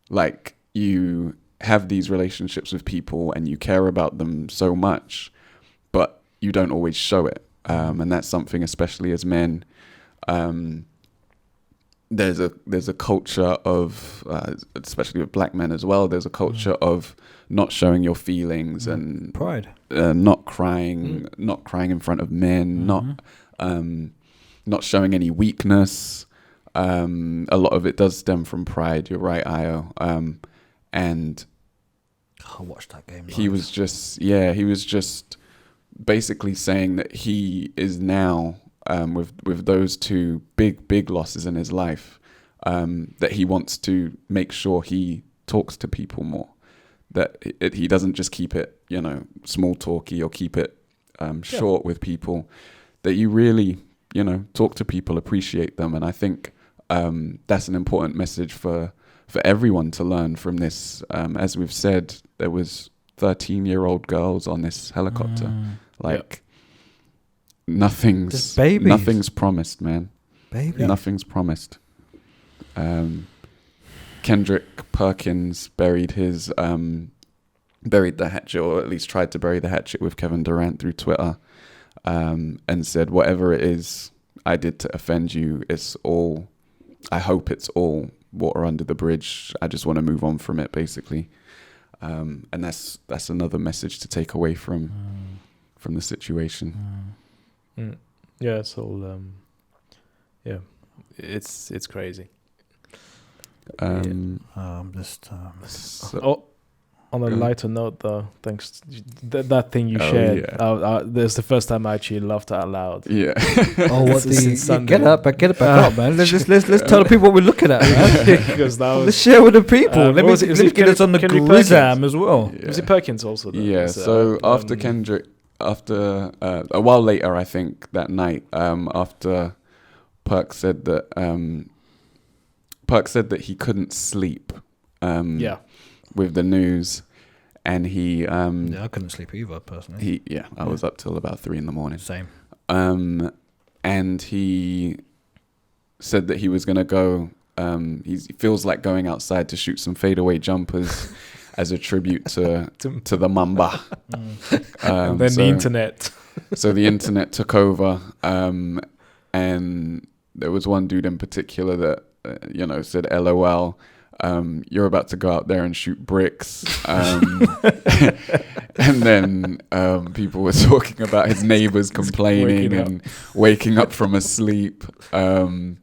Like, you have these relationships with people and you care about them so much, but you don't always show it. And that's something, especially as men, there's a culture of, especially with black men as well, there's a culture of not showing your feelings and pride, not crying in front of men, not showing any weakness. A lot of it does stem from pride. You're right, Io. And I watched that game. He was just basically saying that he is now, with those two big losses in his life, that he wants to make sure he talks to people more. That he doesn't just keep it, small talky or keep it short with people. That you really, talk to people, appreciate them, and I think that's an important message for everyone to learn from this. As we've said, there was 13-year-old girls on this helicopter. Nothing's promised, man. Nothing's promised. Kendrick Perkins buried the hatchet, or at least tried to bury the hatchet with Kevin Durant through Twitter, and said, whatever it is I did to offend you, I hope it's all water under the bridge. I just want to move on from it, basically. And that's another message to take away from the situation. Yeah, it's all it's crazy. I'm just on a lighter note, though, thanks that thing you shared. There's the first time I actually laughed out loud. Yeah. What get it back up, man. Let's tell the people what we're looking at, man. Because that was, let's share with the people. Let me get us on the Grisam as well. Yeah. Was it Perkins also? Though? Yeah. So after Kendrick, a while later, I think that night, after Perk said that he couldn't sleep. With the news, and he I couldn't sleep either, personally. I was up till about 3 a.m. Same. And he said that he was gonna go. He feels like going outside to shoot some fadeaway jumpers as a tribute to the Mamba. And then the internet. So the internet took over, and there was one dude in particular that said, "LOL." You're about to go out there and shoot bricks. And then people were talking about his neighbors complaining and waking up from a sleep. And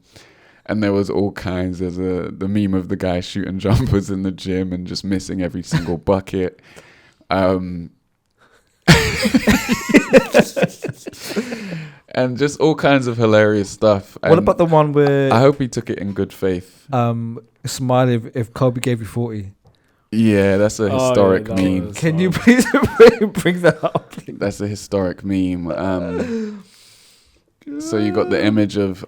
there was all kinds. There's the meme of the guy shooting jumpers in the gym and just missing every single bucket. And just all kinds of hilarious stuff. What about the one where... I hope he took it in good faith. Smile if Kobe gave you 40. Yeah, that's a historic meme. Can you please bring that up? That's a historic meme. So you got the image of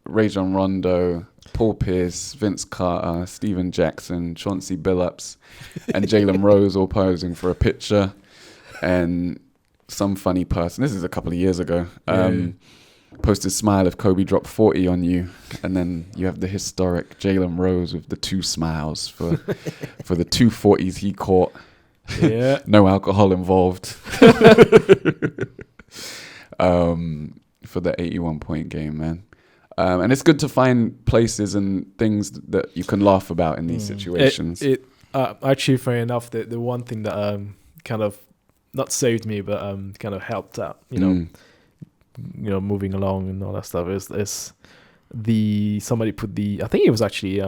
Rajon Rondo, Paul Pierce, Vince Carter, Steven Jackson, Chauncey Billups, and Jalen Rose all posing for a picture. And some funny person, this is a couple of years ago, posted smile if Kobe dropped 40 on you, and then you have the historic Jalen Rose with the 2 smiles for the 2 40s he caught. Yeah. No alcohol involved. For the 81-point game, man. And it's good to find places and things that you can laugh about in these situations. Actually, fair enough, the one thing that kind of not saved me, but kind of helped out, moving along and all that stuff is somebody put I think it was actually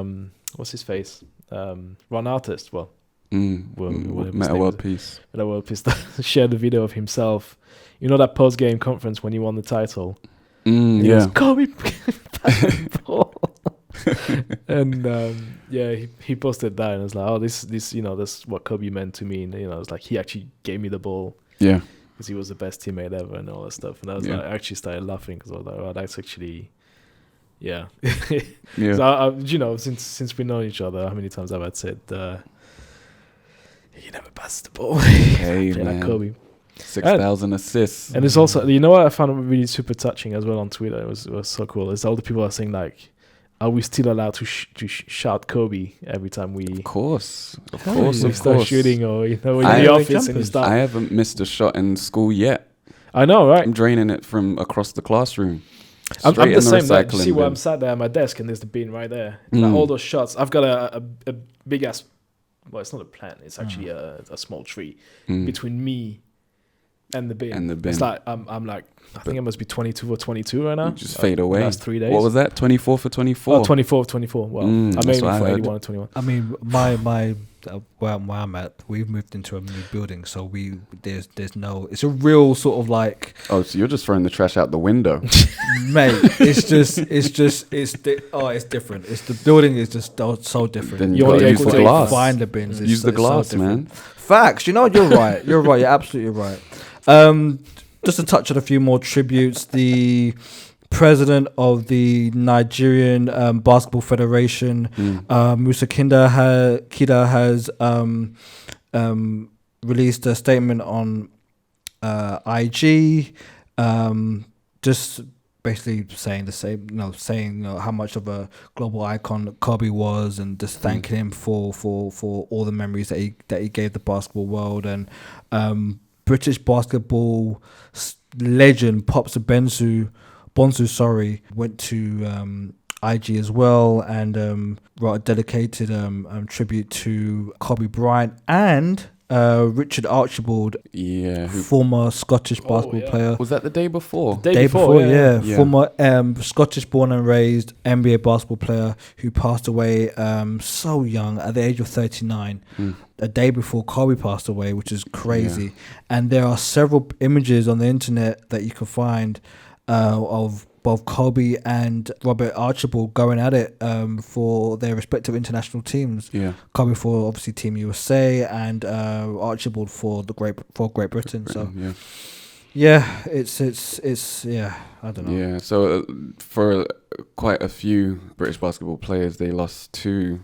what's his face, Ron Artest. Well, Meta World Peace. Meta World Peace shared the video of himself. You know that post game conference when he won the title. He goes, Kobe, pass the ball. And he posted that, and it's like, oh, this that's what Kobe meant to me. And, it's like he actually gave me the ball. Yeah. Because he was the best teammate ever and all that stuff. And I was like, I actually started laughing because I was like, oh, that's actually, yeah. So, since we know each other, how many times have I said, he never passed the ball. Hey, man. Like Kobe. 6,000 assists. And it's also, what I found really super touching as well on Twitter, it was so cool, is all the people are saying, like, are we still allowed to shout Kobe every time we... Of course. We start shooting, or, when you're in the office and you start... I haven't missed a shot in school yet. I know, right? I'm draining it from across the classroom. I'm the same. Like, you see where I'm sat there at my desk, and there's the bin right there. Like, all those shots. I've got a big-ass... Well, it's not a plant. It's actually a small tree between me and the bin. It's like I'm like, I think I must be 22 for 22 right now. Just fade away. Last 3 days. What was that? 24 for 24. Oh, 24 for 24. Well, I'm aiming for 81 and 21. I mean, my where I'm at, we've moved into a new building, so there's no. It's a real sort of like. Oh, so you're just throwing the trash out the window, mate? It's different. It's the building is just so different. Then you got to use the glass. Find the bins. Use the glass, man. Facts. You're right. You're absolutely right. Just to touch on a few more tributes, the president of the Nigerian Basketball Federation, Musa Kida has released a statement on IG, just basically saying the same, saying how much of a global icon Kobe was, and just thanking him for all the memories that he gave the basketball world. And British basketball legend Popsa Bonsu went to IG as well, and wrote a dedicated tribute to Kobe Bryant and Richard Archibald, former Scottish basketball player. Was that the day before? The day before, yeah. Former Scottish born and raised NBA basketball player who passed away so young at the age of 39. A day before Kobe passed away, which is crazy. Yeah. And there are several images on the internet that you can find of both Kobe and Robert Archibald going at it for their respective international teams. Yeah. Kobe for obviously Team USA, and Archibald for Great Britain. So it's I don't know. Yeah. So for quite a few British basketball players, they lost to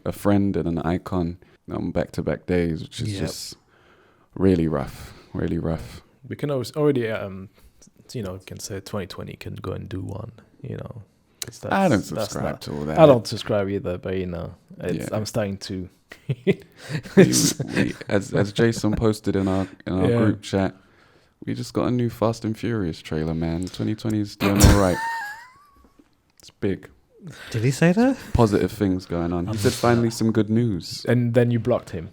a friend and an icon on back-to-back days, which is just really rough. We can already can say 2020 can go and do one, I don't subscribe to all that. I don't subscribe either, but I'm starting to. As Jason posted in our group chat, we just got a new Fast and Furious trailer, man. 2020 is doing all right. It's big. Did he say that? Positive things going on. He said finally some good news. And then you blocked him.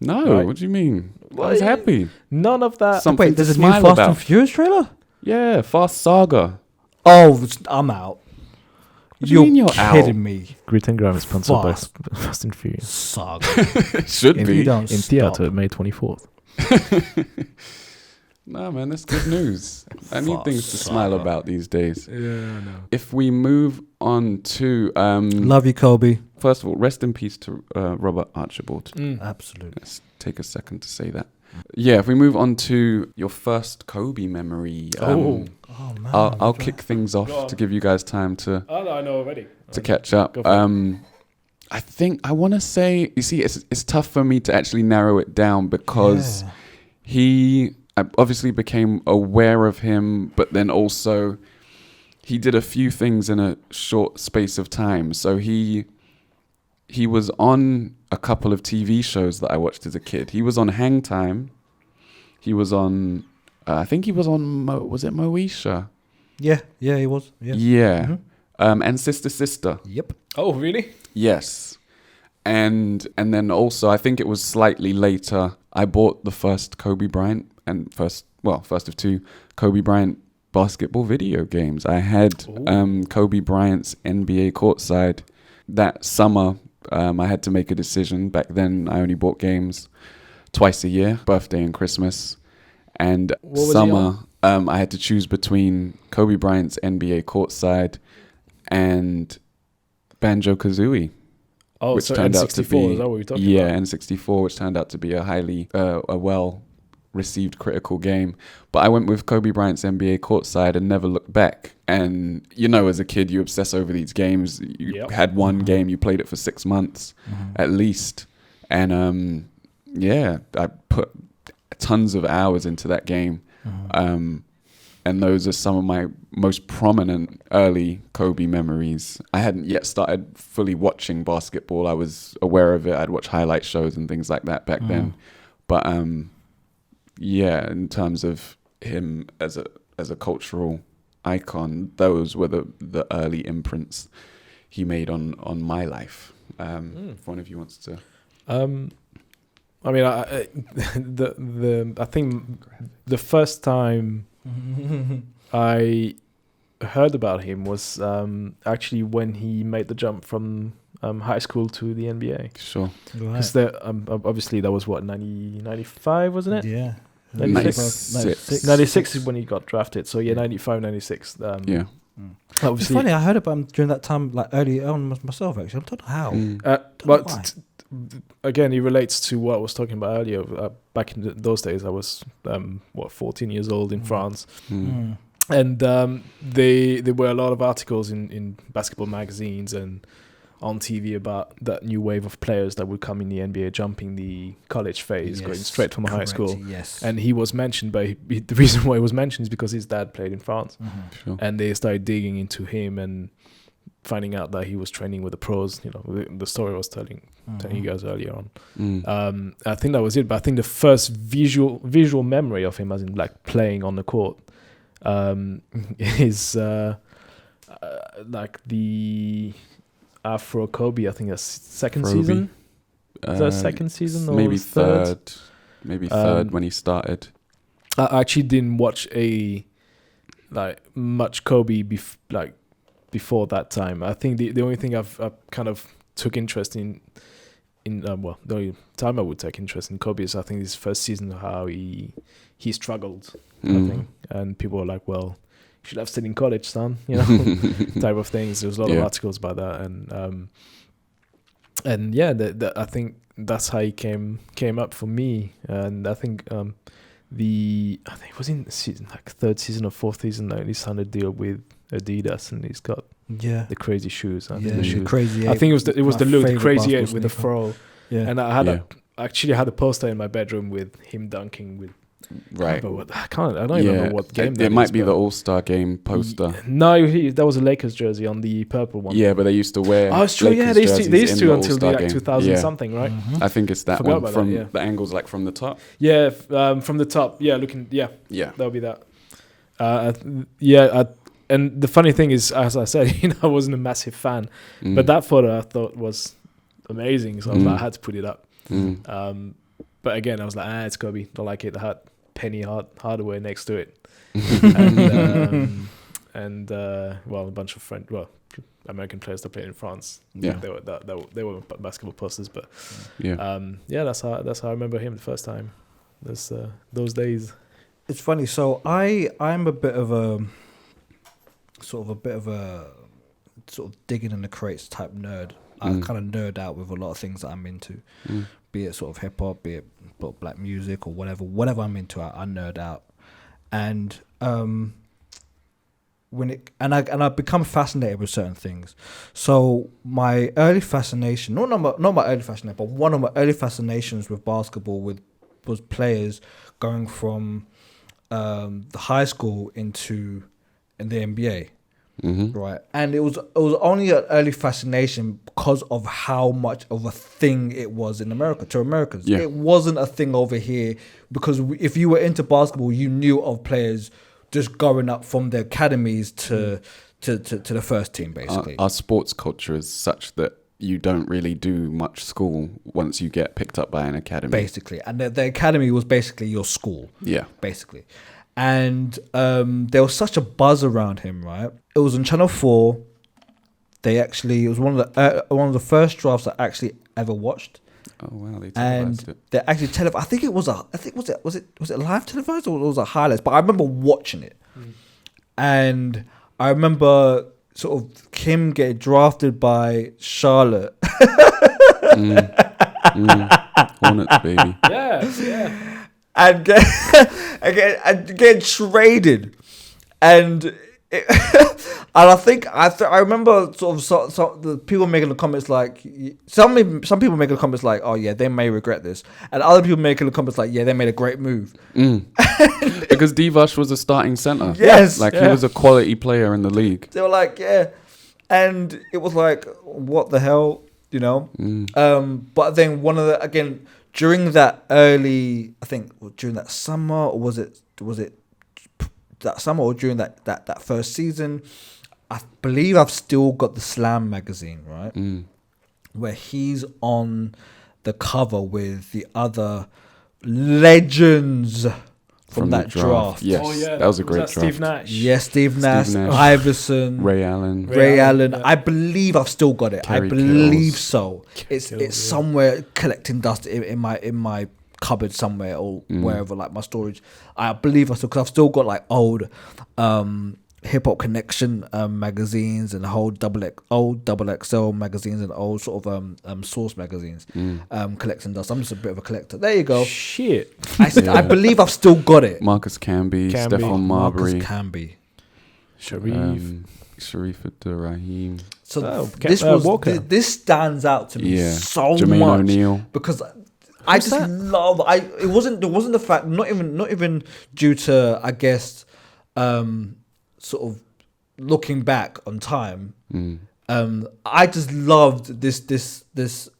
No, right? What do you mean? I was happy. None of that. Wait, there's a new Fast and Furious trailer? Yeah, Fast Saga. Oh, I'm out. You're kidding me. Grit and Grime is sponsored by Fast and Furious. Saga. Should be. In theatre, May 24th. Nah, man, that's good news. I need things to smile about these days. Yeah, I know. If we move on to... love you, Kobe. First of all, rest in peace to Robert Archibald. Absolutely. Let's take a second to say that. Yeah, if we move on to your first Kobe memory. Man. I'll kick things off to give you guys time to... I know already. To catch up. I think I want to say... You see, it's tough for me to actually narrow it down because I obviously became aware of him, but then also he did a few things in a short space of time. So he was on a couple of TV shows that I watched as a kid. He was on Hang Time. He was on, I think he was on, was it Moesha? Yeah, he was. Yeah. And Sister. Yep. Oh, really? Yes. And then also, I think it was slightly later, I bought the first Kobe Bryant, and first of two Kobe Bryant basketball video games. I had Kobe Bryant's NBA Courtside. That summer, I had to make a decision. Back then, I only bought games twice a year, birthday and Christmas. And summer, I had to choose between Kobe Bryant's NBA Courtside and Banjo-Kazooie. Oh, which so turned N64, out to be, is that what you're talking about? Yeah, N64, which turned out to be a highly, a well-received critical game. But I went with Kobe Bryant's NBA Courtside and never looked back. And, you know, as a kid, you obsess over these games. You had one game, you played it for 6 months at least. And, I put tons of hours into that game. And those are some of my most prominent early Kobe memories. I hadn't yet started fully watching basketball. I was aware of it. I'd watch highlight shows and things like that back then. But in terms of him as a cultural icon, those were the early imprints he made on my life. If one of you wants to. I mean, I think the first time I heard about him was actually when he made the jump from high school to the NBA. Sure. Because obviously that was what, 95, wasn't it? Yeah. 96 is when he got drafted. So 95, 96. Yeah. Obviously, it's funny, I heard about him during that time, like early on myself, actually. I don't know how. But again, it relates to what I was talking about earlier. Back in those days, I was 14 years old in France, and there were a lot of articles in basketball magazines and on TV about that new wave of players that would come in the NBA, jumping the college phase, going straight from high school. Yes. And he was mentioned, but the reason why he was mentioned is because his dad played in France, Sure. and they started digging into him and finding out that he was training with the pros. You know, the story I was telling you guys earlier on. I think that was it. But I think the first visual memory of him, as in like playing on the court, is like the Afro Kobe. I think that's second season. Is that second season or maybe third? Maybe third when he started. I actually didn't watch much Kobe before that time. I think the only thing I've kind of took interest in the only time I would take interest in Kobe is I think his first season, how he struggled, I think, and people were like, well, you should have stayed in college, son, you know, type of things. There was a lot of articles about that, and I think that's how he came up for me. And I think I think it was in the season, like third season or fourth season, that he signed a deal with Adidas, and he's got the crazy shoes. I think Crazy. I think it was the look, the crazy 8 with the fro. Yeah. And I had actually had a poster in my bedroom with him dunking with. Right. I don't remember what game that it might is, be the All-Star game poster. No, that was a Lakers jersey on the purple one. Yeah, but they used to wear. Oh, it's true. Lakers They used to until All-Star like game. 2000 something, right? I think it's that Forgot one about from that, the angles, like from the top. Yeah, from the top. Yeah, looking. Yeah, Yeah, that'll be that. And the funny thing is, as I said, I wasn't a massive fan, but that photo I thought was amazing, so I was like, I had to put it up. But again, I was like, it's Kobe. Don't like it. The hat. Penny Hardaway next to it, and a bunch of American players that played in France. Yeah, they were basketball posters, but that's how I remember him the first time. Those days. It's funny. So I'm a bit of a sort of digging in the crates type nerd. I kind of nerd out with a lot of things that I'm into, be it sort of hip hop, be it black music or whatever I'm into. I nerd out, and I've become fascinated with certain things. So my early fascination, not my early fascination, but one of my early fascinations with basketball was players going from the high school into the NBA. Right, and it was only an early fascination because of how much of a thing it was in America to Americans. Yeah. It wasn't a thing over here because if you were into basketball, you knew of players just going up from the academies to the first team. Basically, our sports culture is such that you don't really do much school once you get picked up by an academy. Basically, and the academy was basically your school. Yeah, basically. And there was such a buzz around him, right? It was on Channel 4. It was one of the first drafts I actually ever watched. Oh wow, they And televised it. they actually televised. Was it live televised or was it highlights? But I remember watching it, and I remember sort of Kim getting drafted by Charlotte. Hornets, baby. Yeah. and get traded, and and I remember sort of the people making the comments like some people making the comments like, oh yeah, they may regret this, and other people making the comments like, yeah, they made a great move. Because Divash was a starting center. Yes, like he was a quality player in the league. They were like, yeah, and it was like, what the hell, you know? But then during that early, I think during that summer, or was it that summer or during that first season, I believe I've still got the Slam magazine, right? Where he's on the cover with the other legends from that draft. Yes, that was a great draft. Steve Nash. Yes, Steve Nash, Iverson, Ray Allen. Yeah. I believe I've still got it. Terry I believe Kills. So. It's somewhere collecting dust in my cupboard somewhere or wherever, like my storage. I believe because I've still got like old Hip Hop Connection magazines and old double XL magazines and old sort of Source magazines collecting dust. I'm just a bit of a collector. There you go. Shit. I believe I've still got it. Marcus Camby, Stephon Marbury, Marcus Camby, Sharif Abdur-Rahim. So Walker. this stands out to me so Jermaine much O'Neal. because I just love. There wasn't the fact. Not even due to, I guess, sort of looking back on time. I just loved the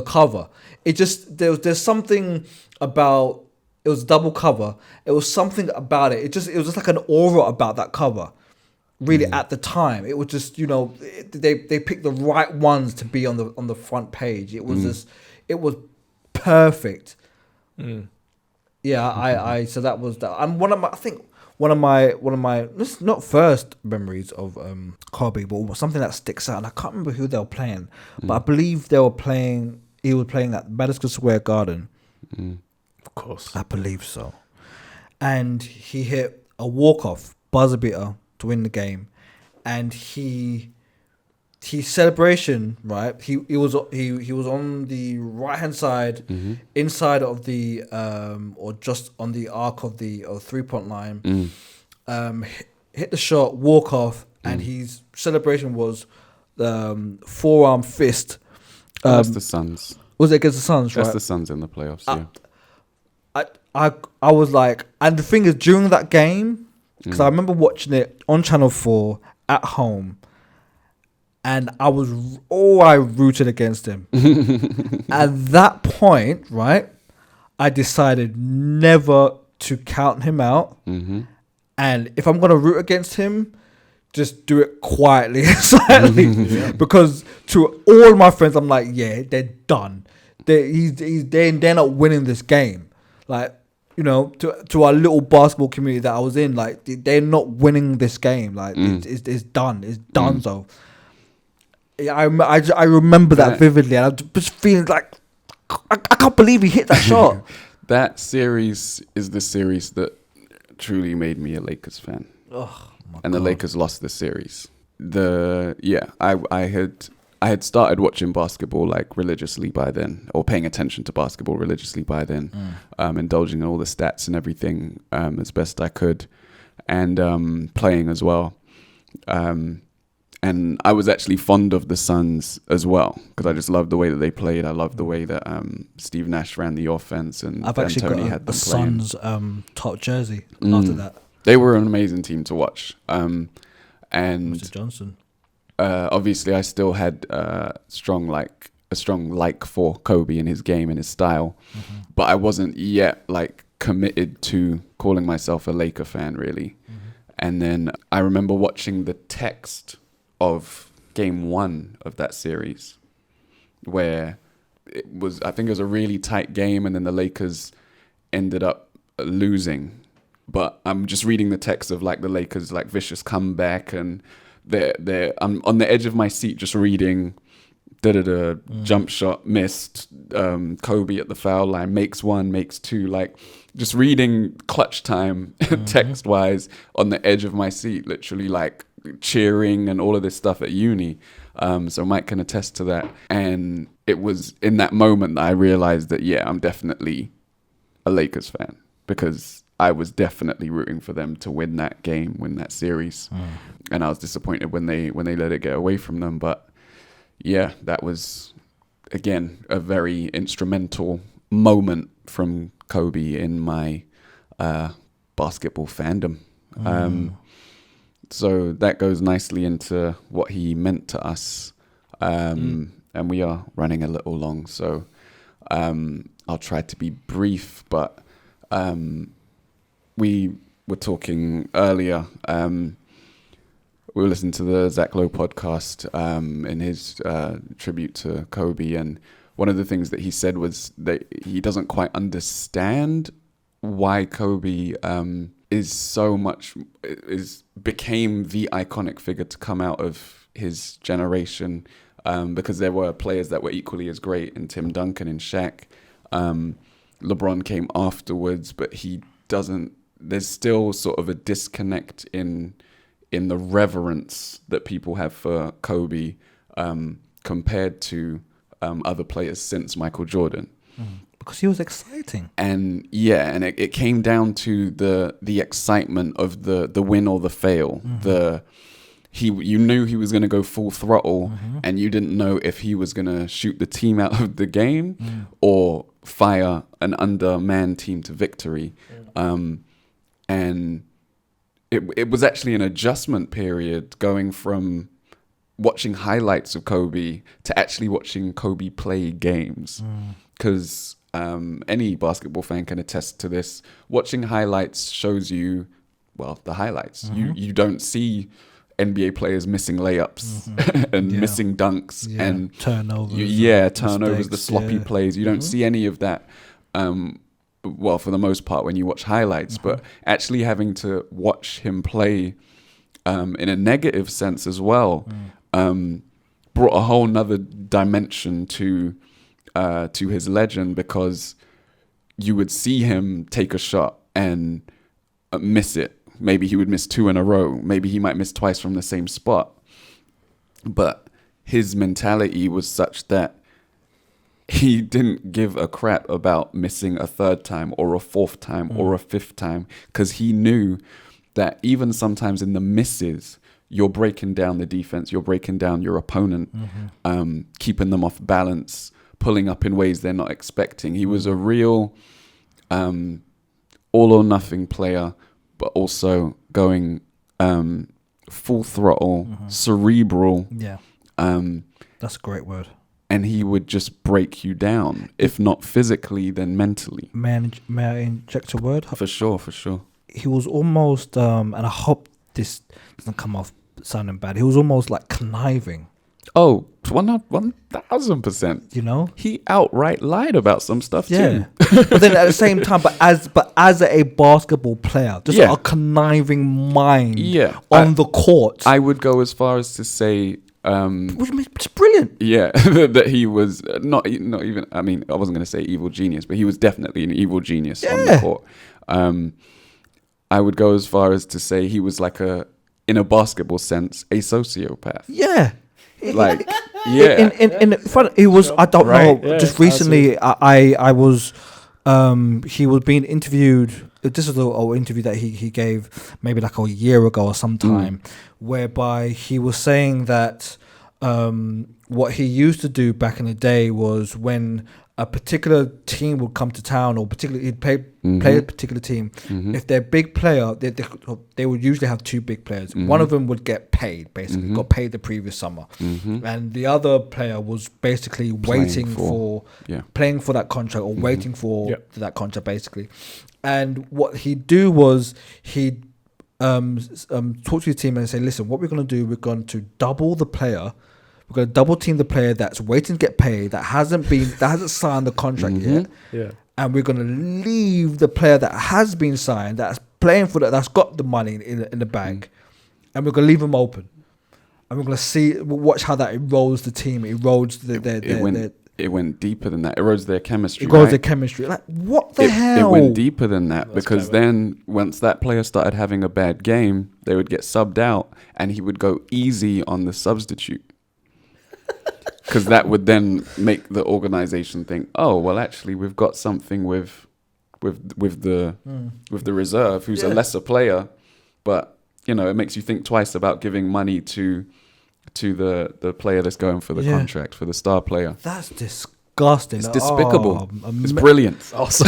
cover. It just there's something about it was double cover. It was something about it. It was just like an aura about that cover. Really, at the time, it was just, you know, they picked the right ones to be on the front page. It was just, it was perfect. Yeah, so that was that. And one of my not first memories of Kobe, but something that sticks out. And I can't remember who they were playing, but I believe he was playing at Madison Square Garden. Of course, I believe so. And he hit a walk-off buzzer beater to win the game, and his celebration, right? He was on the right hand side, inside of the or just on the arc of the 3-point line. Hit the shot, walk off, and his celebration was forearm fist. That's the Suns. Was it against the Suns? That's right? the Suns in the playoffs. Yeah. I was like, and the thing is, during that game, because I remember watching it on Channel 4 at home, and I rooted against him. At that point, right, I decided never to count him out. And if I'm going to root against him, just do it quietly and silently. Because to all my friends, I'm like, yeah, they're done. They're not winning this game. Like, you know, to our little basketball community that I was in, like, they're not winning this game. Like, it's done. It's done. So, yeah, I remember that vividly, and I'm just feeling like I can't believe he hit that shot. That series is the series that truly made me a Lakers fan. Oh, and the Lakers lost the series. I had started watching basketball like religiously by then, or paying attention to basketball religiously by then, indulging in all the stats and everything as best I could, and playing as well. And I was actually fond of the Suns as well, because I just loved the way that they played. I loved the way that Steve Nash ran the offense, and I've actually Tony got had a them Suns top jersey after that. They were an amazing team to watch. And Mr. Johnson. Obviously, I still had a strong like for Kobe and his game and his style, but I wasn't yet like committed to calling myself a Laker fan, really. And then I remember watching the text of game 1 of that series, where I think it was a really tight game, and then the Lakers ended up losing. but I'm just reading the text of like the Lakers like vicious comeback, and I'm on the edge of my seat just reading jump shot missed, Kobe at the foul line makes one, makes two, like just reading clutch time text wise on the edge of my seat, literally like cheering and all of this stuff at uni. So Mike can attest to that. And it was in that moment that I realized that, yeah, I'm definitely a Lakers fan, because I was definitely rooting for them to win that game, win that series. And I was disappointed when they let it get away from them. But yeah, that was, again, a very instrumental moment from Kobe in my basketball fandom. So that goes nicely into what he meant to us. And we are running a little long, so I'll try to be brief. But we were talking earlier. We were listening to the Zach Lowe podcast in his tribute to Kobe, and one of the things that he said was that he doesn't quite understand why Kobe became the iconic figure to come out of his generation, because there were players that were equally as great in Tim Duncan and Shaq. LeBron came afterwards, but there's still sort of a disconnect in the reverence that people have for Kobe compared to other players since Michael Jordan. Because he was exciting. And yeah, and it came down to the excitement of the win or the fail. You knew he was going to go full throttle, and you didn't know if he was going to shoot the team out of the game or fire an undermanned team to victory. And it was actually an adjustment period going from watching highlights of Kobe to actually watching Kobe play games. Because any basketball fan can attest to this. Watching highlights shows you, well, the highlights. You don't see NBA players missing layups and missing dunks and turnovers. Turnovers, the sloppy plays. You don't see any of that. Well, for the most part, when you watch highlights, but actually having to watch him play in a negative sense as well brought a whole nother dimension to his legend, because you would see him take a shot and miss it. Maybe he would miss two in a row. Maybe he might miss twice from the same spot. But his mentality was such that he didn't give a crap about missing a third time or a fourth time or a fifth time, because he knew that even sometimes in the misses, you're breaking down the defense, you're breaking down your opponent, keeping them off balance, pulling up in ways they're not expecting. He was a real all or nothing player, but also going full throttle, cerebral. Yeah. That's a great word. And he would just break you down, if not physically, then mentally. May I inject a word? For sure. He was almost, and I hope this doesn't come off sounding bad, he was almost like conniving. Oh, 1,000%. You know? He outright lied about some stuff too. But then at the same time, but as a basketball player, just a conniving mind on the court. I would go as far as to say... which is brilliant. Yeah, that he was not even, I mean, I wasn't going to say evil genius, but he was definitely an evil genius on the court. I would go as far as to say he was like in a basketball sense, a sociopath. Yeah. Like, yeah. In front, he was, I don't know, just recently I was, he was being interviewed. This is an interview that he gave maybe like a year ago or sometime, whereby he was saying that what he used to do back in the day was when a particular team would come to town, or particularly he'd play a particular team. If their big player, they would usually have two big players. One of them would get paid, basically got paid the previous summer, and the other player was basically waiting for playing for that contract, or waiting for that contract, basically. And what he'd do was he'd talk to his team and say, "Listen, what we're going to do? We're going to double the player." We're going to double team the player that's waiting to get paid, that hasn't signed the contract yet. Yeah. And we're going to leave the player that has been signed, that's playing for that's got the money in the bank, and we're gonna leave them open, and we're gonna watch how that erodes the team, erodes it went deeper than that. It erodes their chemistry. It erodes their chemistry. Like, what the hell? It went deeper than that. That's because clever. Then once that player started having a bad game, they would get subbed out, and he would go easy on the substitute. Because that would then make the organization think, oh, well, actually, we've got something with the reserve, who's a lesser player, but it makes you think twice about giving money to the player that's going for the contract, for the star player. That's disgusting. It's despicable. It's brilliant. Awesome.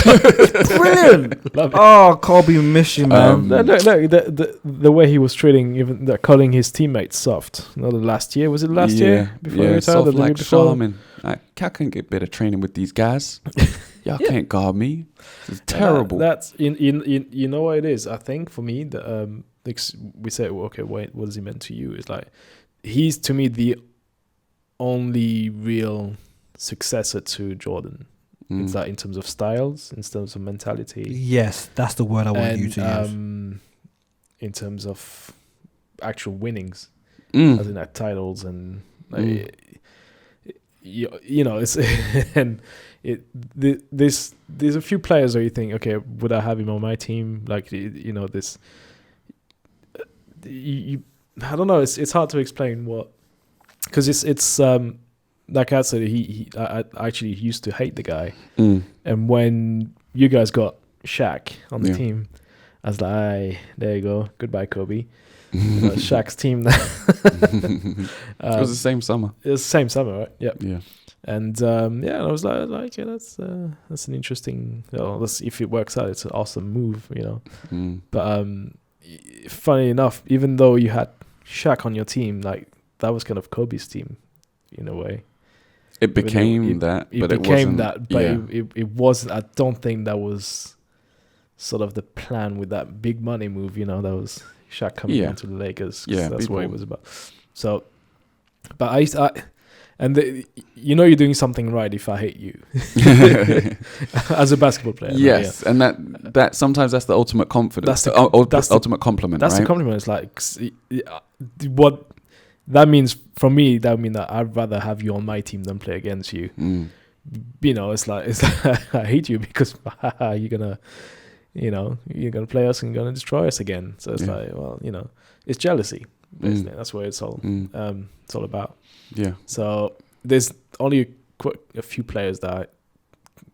Brilliant. Love it. Oh, Kobe, miss you, man. No, the way he was treating, even calling his teammates soft. The last year, was it last year? Before he retired, soft like Charmin. I can't get better training with these guys. Y'all can't guard me. It's terrible. That's you know what it is. I think for me, we say, okay, wait, what does he mean to you? It's like, he's to me the only real successor to Jordan. It's like in terms of styles, in terms of mentality. Yes, that's the word I want you to use. In terms of actual winnings, as in like titles and it's and there's a few players where you think, okay, would I have him on my team? Like this. I don't know. It's hard to explain what, because it's like I said, I actually used to hate the guy, and when you guys got Shaq on the team, I was like, aye, there you go, goodbye Kobe. Shaq's team. It was the same summer. It was the same summer, right? Yep. Yeah. And I was like, that's an interesting. If it works out, it's an awesome move, But funny enough, even though you had Shaq on your team, like that was kind of Kobe's team, in a way. It became that, but it wasn't. It wasn't. I don't think that was sort of the plan with that big money move. That was Shaq coming into the Lakers. Yeah, that's what it was about. So, but you're doing something right if I hate you as a basketball player. Yes, right? And that sometimes that's the ultimate confidence. That's the ultimate compliment. That's right? the compliment. It's like what that means for me. That would mean that I'd rather have you on my team than play against you. It's like I hate you because you're gonna play us and you're gonna destroy us again. So it's like, well, it's jealousy. Basically, that's what it's all about. Yeah. So there's only quite a few players that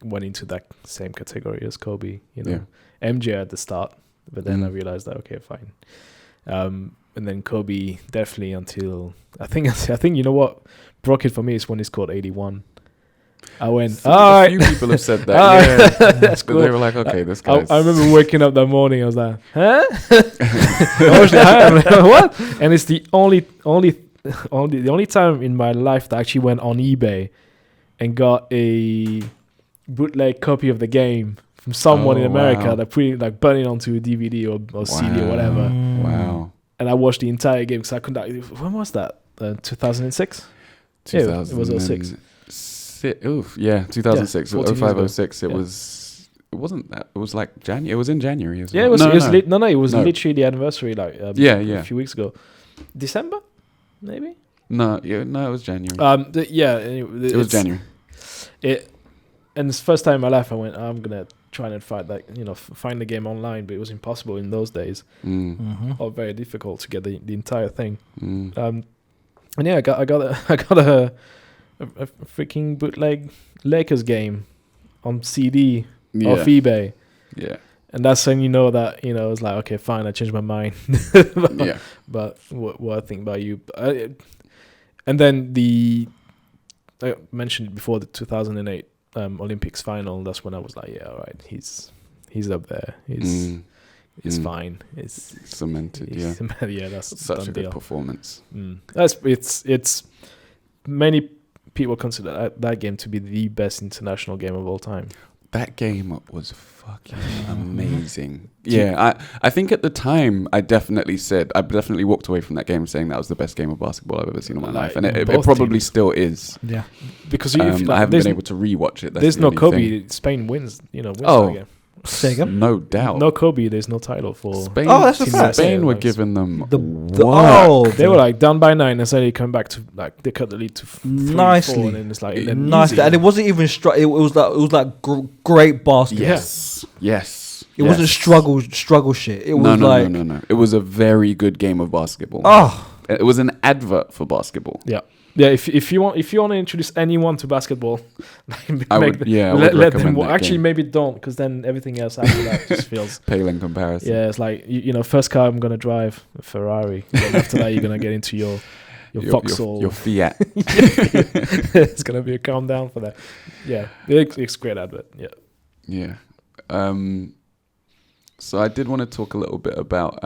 went into that same category as Kobe. MJ at the start, but then I realized that fine. And then Kobe definitely until I think what broke it for me is when he scored 81. I went. A few people have said that. That's cool. They were like, okay, this guy's. I remember waking up that morning. I was like, huh? What? And it's the only time in my life that I actually went on eBay and got a bootleg copy of the game from someone in America that put it, like burn it onto a DVD or CD or whatever. Wow. And I watched the entire game because I couldn't. When was that? 2006. Yeah, it was 06. 2006. 0506. It wasn't that. It was like January. It was in January as well. Yeah, it was literally the anniversary. Like a few weeks ago. December, maybe. No, it was January. It was January. And it's the first time in my life I went, I'm gonna try and find find the game online, but it was impossible in those days, or very difficult to get the entire thing. And I got a freaking bootleg Lakers game on CD off eBay. Yeah. And that's when that, it's like, okay, fine, I changed my mind. But what I think about you. And then I mentioned before the 2008 Olympics final, that's when I was like, yeah, all right, he's up there. It's fine. It's cemented, that's such a good performance. It's many people consider that game to be the best international game of all time. That game was fucking amazing. Yeah, I think at the time I definitely walked away from that game saying that was the best game of basketball I've ever seen in my life, and it probably still is. Yeah, because I haven't been able to rewatch it. There's no Kobe. Spain wins. Wins that game. Say again? No doubt. No Kobe, there's no title for Spain. Oh, that's a fact. Spain were Like, giving them The work. they were like down by 9, and so they come back to like they cut the lead to 3-4, nicely. and then it's like Nicely, and it wasn't even it was like great basketball. Yes. It wasn't struggle shit. It was no. It was a very good game of basketball. Oh, It was an advert for basketball. Yeah. If you want to introduce anyone to basketball, I would let them recommend watch. that Actually, game. maybe don't, because then everything else after that just feels. Pale in comparison. Yeah, it's like first car I'm gonna drive a Ferrari. Then after that, you're gonna get into your Vauxhall, your Fiat. It's gonna be a calm down for that. Yeah, it's great advert. Yeah. Yeah. So I did want to talk a little bit about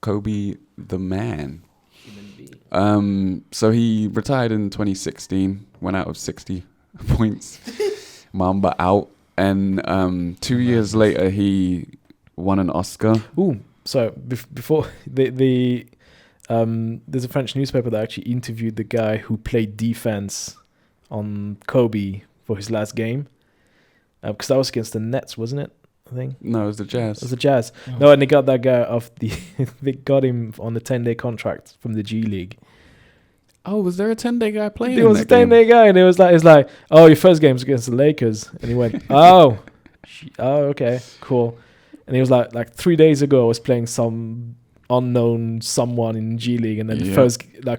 Kobe the man. So he retired in 2016, went out of 60 points, Mamba out, and 2 years later he won an Oscar. Ooh, so before there's a French newspaper that actually interviewed the guy who played defense on Kobe for his last game, because that was against the Nets, wasn't it? I think. No, it was the Jazz. It was the Jazz. Oh. No, and they got that guy off they got him on a 10-day contract from the G League. Oh, was there a 10-day guy playing? There was a 10-day guy, and it's like, oh, your first game's against the Lakers, and he went, oh, okay, cool. And he was like 3 days ago, I was playing some unknown someone in G League, and then the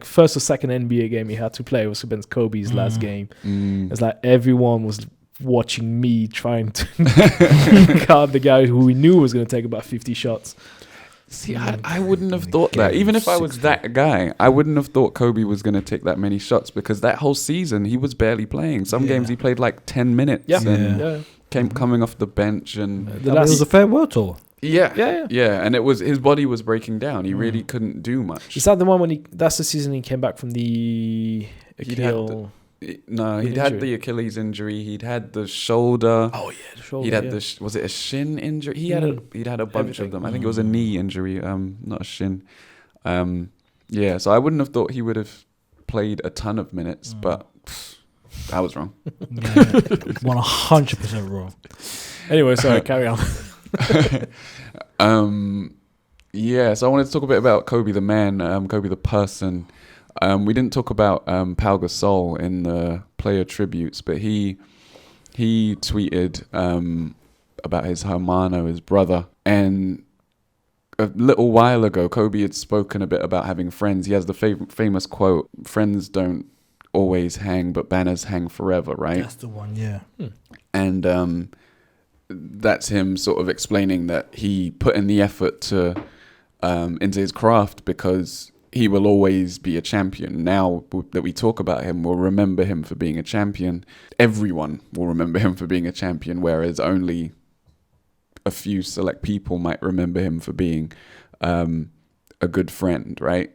first or second NBA game he had to play was against Kobe's last game. It's like everyone was watching me trying to guard the guy who we knew was going to take about 50 shots. See, I wouldn't have thought that. Even if I was that guy, I wouldn't have thought Kobe was going to take that many shots, because that whole season he was barely playing. Some games he played like 10 minutes coming off the bench. And it was a farewell tour. Yeah. And it was, his body was breaking down. He really couldn't do much. Is that the one that's the season he came back from the Achilles? He'd had the Achilles injury. He'd had the shoulder. Oh yeah, the shoulder. He'd had was it a shin injury? He'd had a bunch of them. I think it was a knee injury, not a shin. So I wouldn't have thought he would have played a ton of minutes, but I was wrong. 100% wrong. Anyway, sorry, carry on. So I wanted to talk a bit about Kobe the man, Kobe the person. We didn't talk about Pau Gasol in the player tributes, but he tweeted about his hermano, his brother. And a little while ago, Kobe had spoken a bit about having friends. He has the famous quote, "Friends don't always hang, but banners hang forever," right? That's the one, yeah. And that's him sort of explaining that he put in the effort to into his craft because he will always be a champion. Now that we talk about him, we'll remember him for being a champion. Everyone will remember him for being a champion, whereas only a few select people might remember him for being a good friend, right?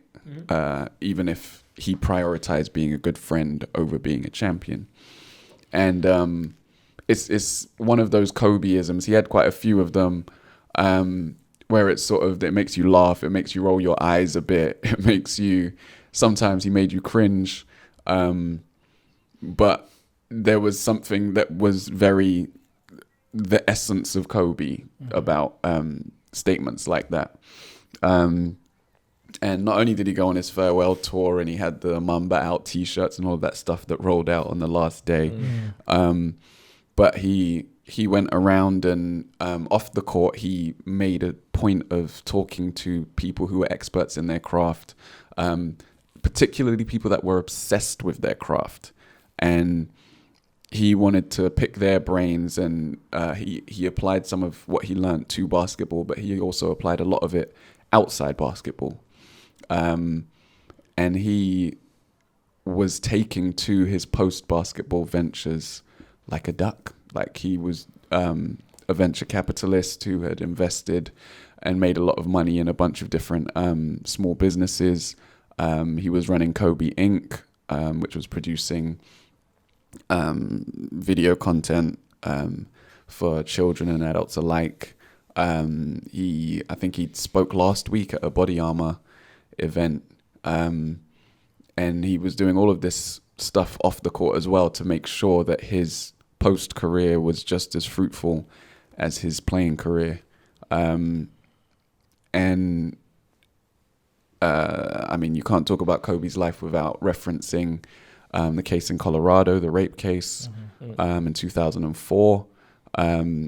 Even if he prioritized being a good friend over being a champion. And it's one of those Kobe-isms. He had quite a few of them, where it's sort of, it makes you laugh, it makes you roll your eyes a bit, it makes you, sometimes he made you cringe, but there was something that was very the essence of Kobe about statements like that. And not only did he go on his farewell tour and he had the Mamba out t-shirts and all of that stuff that rolled out on the last day, but he went around and off the court, he made a point of talking to people who were experts in their craft, particularly people that were obsessed with their craft. And he wanted to pick their brains, and he applied some of what he learned to basketball, but he also applied a lot of it outside basketball. And he was taking to his post-basketball ventures like a duck. Like he was a venture capitalist who had invested and made a lot of money in a bunch of different small businesses. He was running Kobe Inc., which was producing video content for children and adults alike. I think he spoke last week at a Body Armor event, and he was doing all of this stuff off the court as well to make sure that his post-career was just as fruitful as his playing career. And I mean, you can't talk about Kobe's life without referencing the case in Colorado, the rape case in 2004,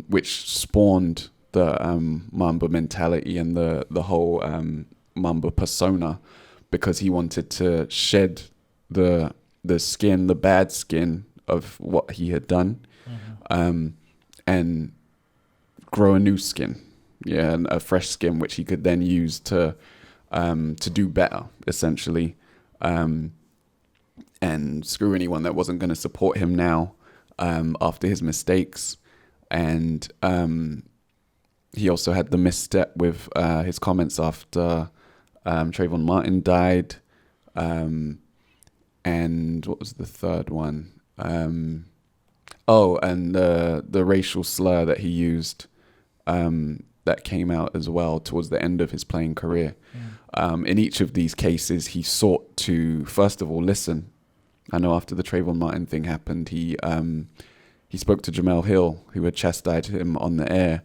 which spawned the Mamba mentality and the whole Mamba persona, because he wanted to shed the skin, the bad skin of what he had done, and grow a new skin, and a fresh skin, which he could then use to do better, essentially, and screw anyone that wasn't going to support him now after his mistakes. And he also had the misstep with his comments after Trayvon Martin died. And what was the third one? And the racial slur that he used that came out as well towards the end of his playing career. In each of these cases, he sought to, first of all, listen. I know after the Trayvon Martin thing happened, he spoke to Jamel Hill, who had chastised him on the air,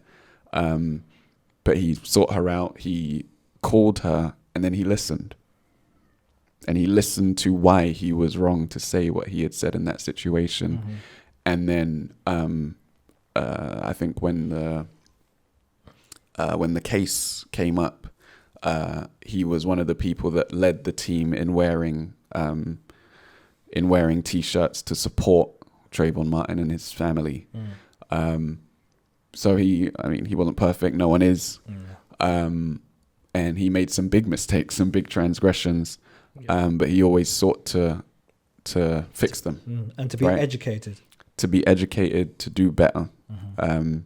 but he sought her out, he called her, and then he listened. And he listened to why he was wrong to say what he had said in that situation. And then I think when the case came up, he was one of the people that led the team in wearing T-shirts to support Trayvon Martin and his family. So he wasn't perfect. No one is. And he made some big mistakes, some big transgressions. But he always sought to fix them. And to be educated. To be educated, to do better. And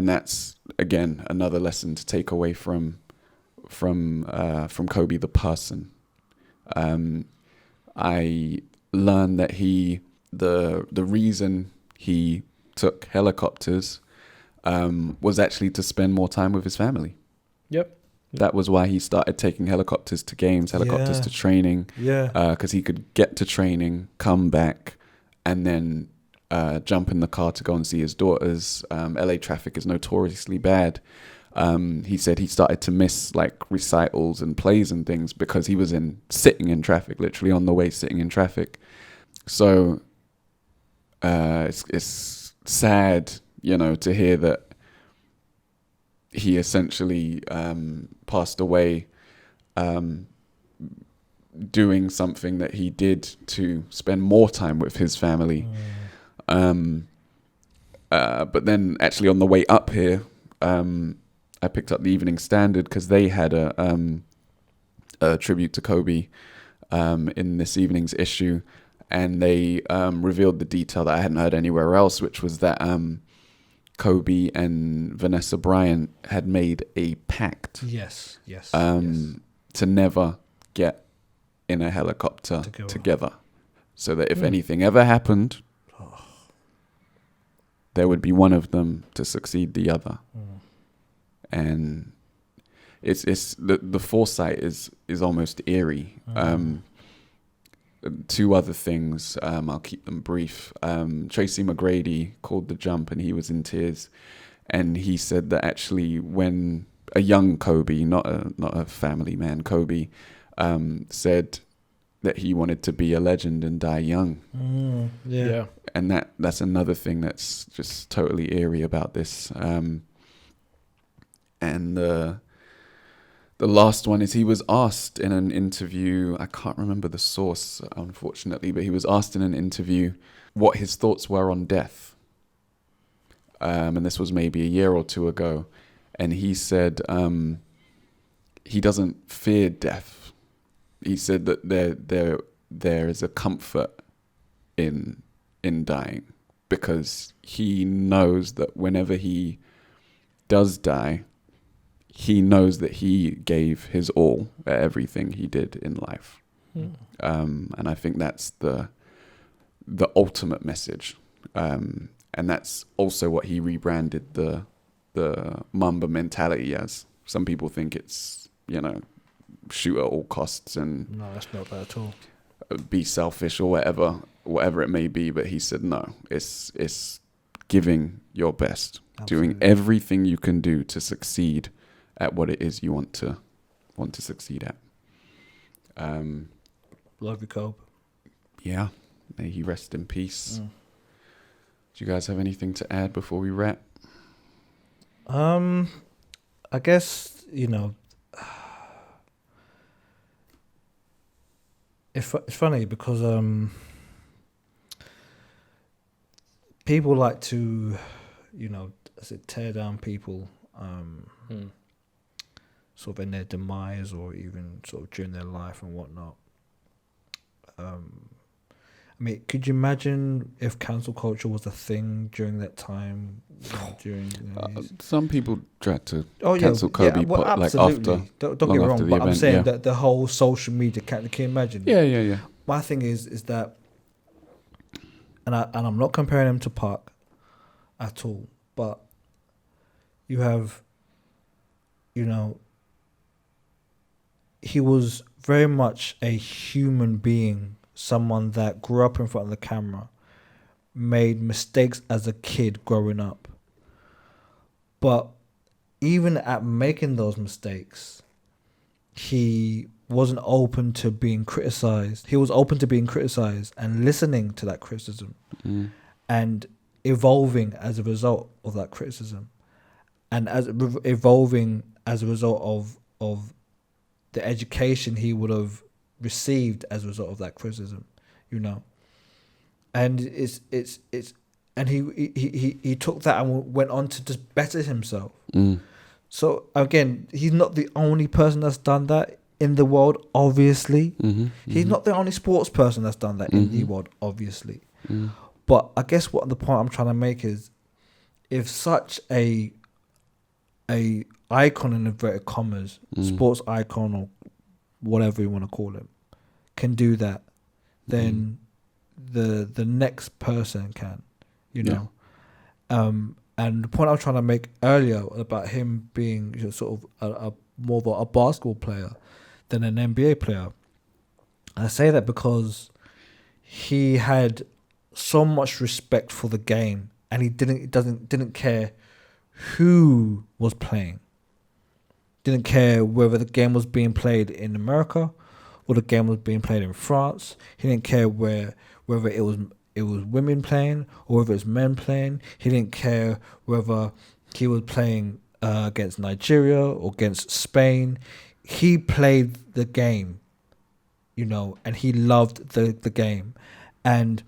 that's, again, another lesson to take away from Kobe the person. I learned that the reason he took helicopters was actually to spend more time with his family. That was why he started taking helicopters to games, helicopters to training. Because he could get to training, come back, and then jump in the car to go and see his daughters. LA traffic is notoriously bad. He said he started to miss like recitals and plays and things because he was sitting in traffic, literally on the way, sitting in traffic. So it's sad, to hear that he essentially passed away doing something that he did to spend more time with his family. But then actually on the way up here, I picked up the Evening Standard because they had a tribute to Kobe in this evening's issue, and they revealed the detail that I hadn't heard anywhere else, which was that Kobe and Vanessa Bryant had made a pact to never get in a helicopter together, so that if anything ever happened, there would be one of them to succeed the other. And it's the foresight is almost eerie. Two other things, I'll keep them brief. Tracy McGrady called the jump and he was in tears, and he said that actually when a young Kobe, not a family man, Kobe, said that he wanted to be a legend and die young. And that's another thing that's just totally eerie about this. And the last one is he was asked in an interview, I can't remember the source, unfortunately, but he was asked in an interview what his thoughts were on death. And this was maybe a year or two ago. And he said he doesn't fear death. He said that there is a comfort in dying, because he knows that whenever he does die, he knows that he gave his all at everything he did in life. And I think that's the ultimate message. And that's also what he rebranded the Mamba mentality as. Some people think it's, shoot at all costs. And no, that's not that at all. be selfish or whatever it may be. But he said no. It's giving your best, Absolutely. doing everything you can do to succeed at what it is you want to succeed at. Love you, Kobe. Yeah, may he rest in peace. Do you guys have anything to add before we wrap? I guess, it's funny because people like to, tear down people sort of in their demise or even sort of during their life and whatnot. I mean, could you imagine if cancel culture was a thing during that time? Some people tried to cancel Kobe, absolutely. after. Don't get me wrong, but I'm event, saying that the whole social media. Can you imagine? Yeah. My thing is that, and I'm not comparing him to Park at all, but you have, he was very much a human being. Someone that grew up in front of the camera, made mistakes as a kid growing up. But even at making those mistakes, he wasn't open to being criticized. He was open to being criticized and listening to that criticism and evolving as a result of that criticism. And evolving as a result of the education he would have received as a result of that criticism, and and he took that and went on to just better himself. So again, he's not the only person that's done that in the world, obviously. He's not the only sports person that's done that in the world, obviously. But I guess what the point I'm trying to make is, if such a icon in inverted commas, sports icon or whatever you want to call him, can do that, then the next person can, and the point I was trying to make earlier about him being sort of more of a basketball player than an NBA player, I say that because he had so much respect for the game, and he didn't care who was playing. Didn't care whether the game was being played in America or the game was being played in France. He didn't care whether it was women playing or whether it was men playing. He didn't care whether he was playing against Nigeria or against Spain. He played the game, and he loved the game. And,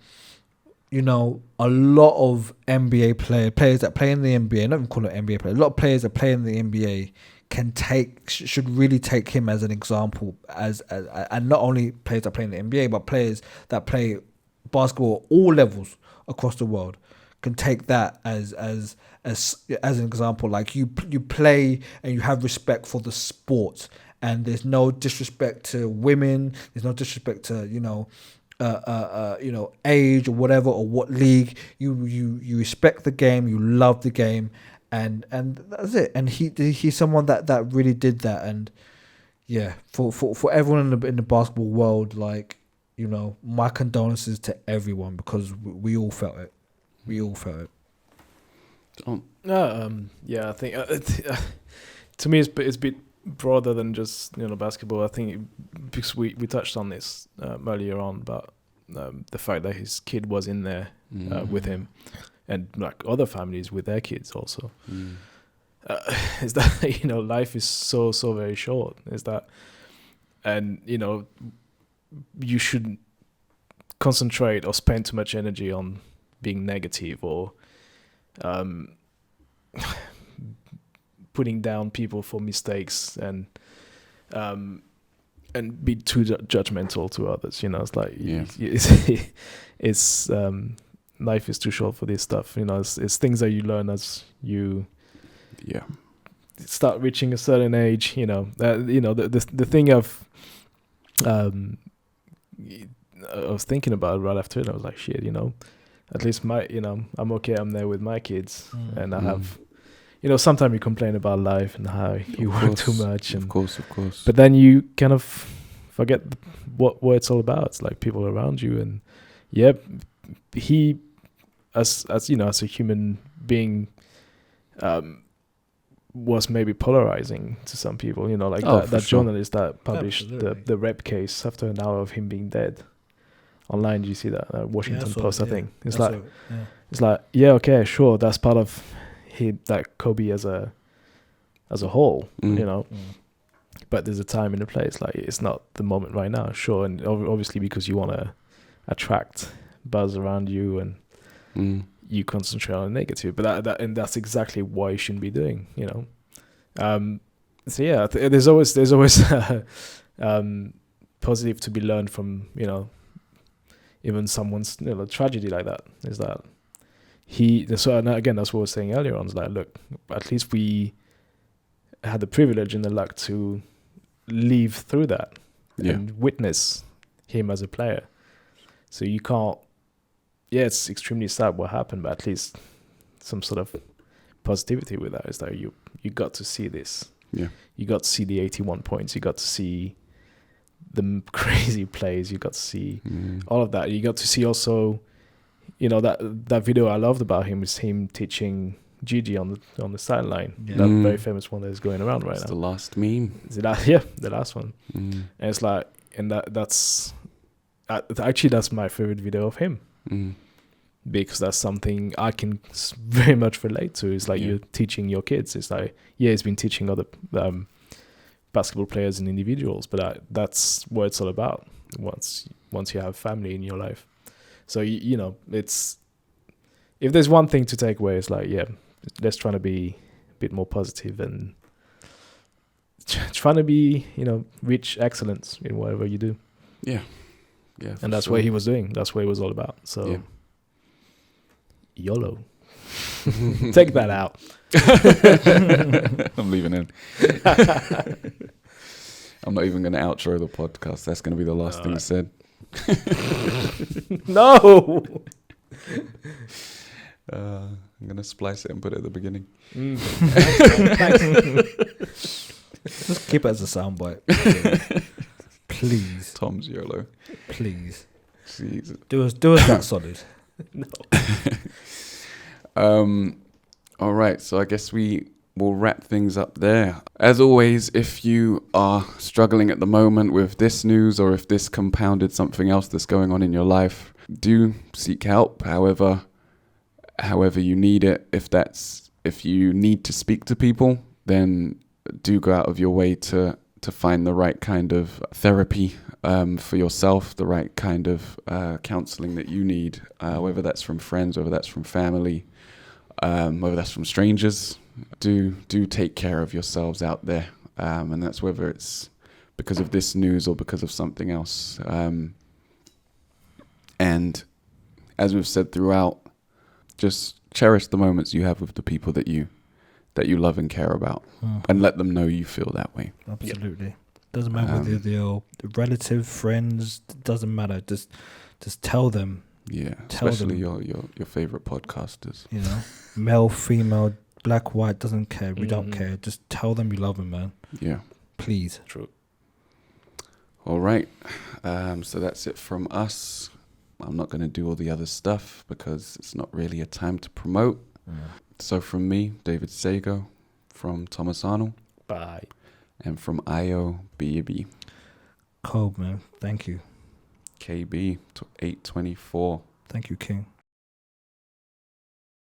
a lot of NBA players that play in the NBA, not even call it NBA players, a lot of players that play in the NBA should really take him as an example, and not only players that play in the NBA, but players that play basketball at all levels across the world can take that as an example. Like you play and you have respect for the sport, and there's no disrespect to women. There's no disrespect to age or whatever or what league. You respect the game. You love the game. And that's it. And he's someone that really did that. And yeah, for everyone in the basketball world, my condolences to everyone, because we all felt it. Yeah, I think to me it's a bit broader than just basketball. I think because we touched on this earlier on about the fact that his kid was in there with him. And like other families with their kids also, is that life is so very short. Is that, and you shouldn't concentrate or spend too much energy on being negative or putting down people for mistakes and be too judgmental to others. It's like it's life is too short for this stuff. It's things that you learn as you start reaching a certain age. The thing I was thinking about right after it. I was like, shit. At least I'm okay. I'm there with my kids, and I have. Sometimes you complain about life and how you work too much. And, of course. But then you kind of forget what it's all about. It's like people around you, and he, as you know, as a human being, was maybe polarizing to some people. You know, like that journalist that published the rape case after an hour of him being dead. Online, do you see that? Washington Post, I think. It's like, okay, sure, that's part of that Kobe as a whole, you know. But there's a time and a place. Like, it's not the moment right now, sure. And obviously, because you want to attract buzz around you, and you concentrate on the negative. But that's exactly what you shouldn't be doing, you know. So yeah, there's always positive to be learned from, you know, even someone's tragedy like that. Is that and again, that's what I was saying earlier on. Is like, look, at least we had the privilege and the luck to live through that and witness him as a player. So you can't. Yeah, it's extremely sad what happened, but at least some sort of positivity with that is that you got to see this. Yeah, you got to see the 81 points. You got to see the crazy plays. You got to see all of that. You got to see also, you know, that video I loved about him is him teaching Gigi on the sideline. Yeah. That very famous one that is going around right now. It's the last meme. The last one. And it's like, and that's my favorite video of him. Because that's something I can very much relate to. It's like you're teaching your kids. It's like, he's been teaching other basketball players and individuals, but that's what it's all about once you have family in your life. So, you know, it's, if there's one thing to take away, it's like, let's try to be a bit more positive and trying to be, you know, reach excellence in whatever you do. Yeah. And that's what he was doing. That's what it was all about. So, YOLO. Take that out. I'm leaving in. I'm not even going to outro the podcast. That's going to be the last thing said. No. I'm going to splice it and put it at the beginning. Just keep it as a soundbite. Please. Tom's YOLO. Please. Jesus. Do us that solid. No. All right, so I guess we will wrap things up there. As always, if you are struggling at the moment with this news, or if this compounded something else that's going on in your life, do seek help however you need it. If you need to speak to people, then do go out of your way to find the right kind of therapy for yourself, the right kind of counseling that you need, whether that's from friends, whether that's from family, whether that's from strangers. Do take care of yourselves out there, and that's whether it's because of this news or because of something else. And as we've said throughout, just cherish the moments you have with the people that you love and care about, and let them know you feel that way. Absolutely. Yep. Doesn't matter whether they're relative, friends, doesn't matter. Just tell them. Yeah, especially your favorite podcasters. You know, male, female, black, white, doesn't care. We don't care. Just tell them you love them, man. Yeah. Please. True. All right. So that's it from us. I'm not going to do all the other stuff because it's not really a time to promote. Yeah. So from me, David Sago, from Thomas Arnold. Bye. And from IO, B. Cold, man. Thank you. KB, 824. Thank you, King.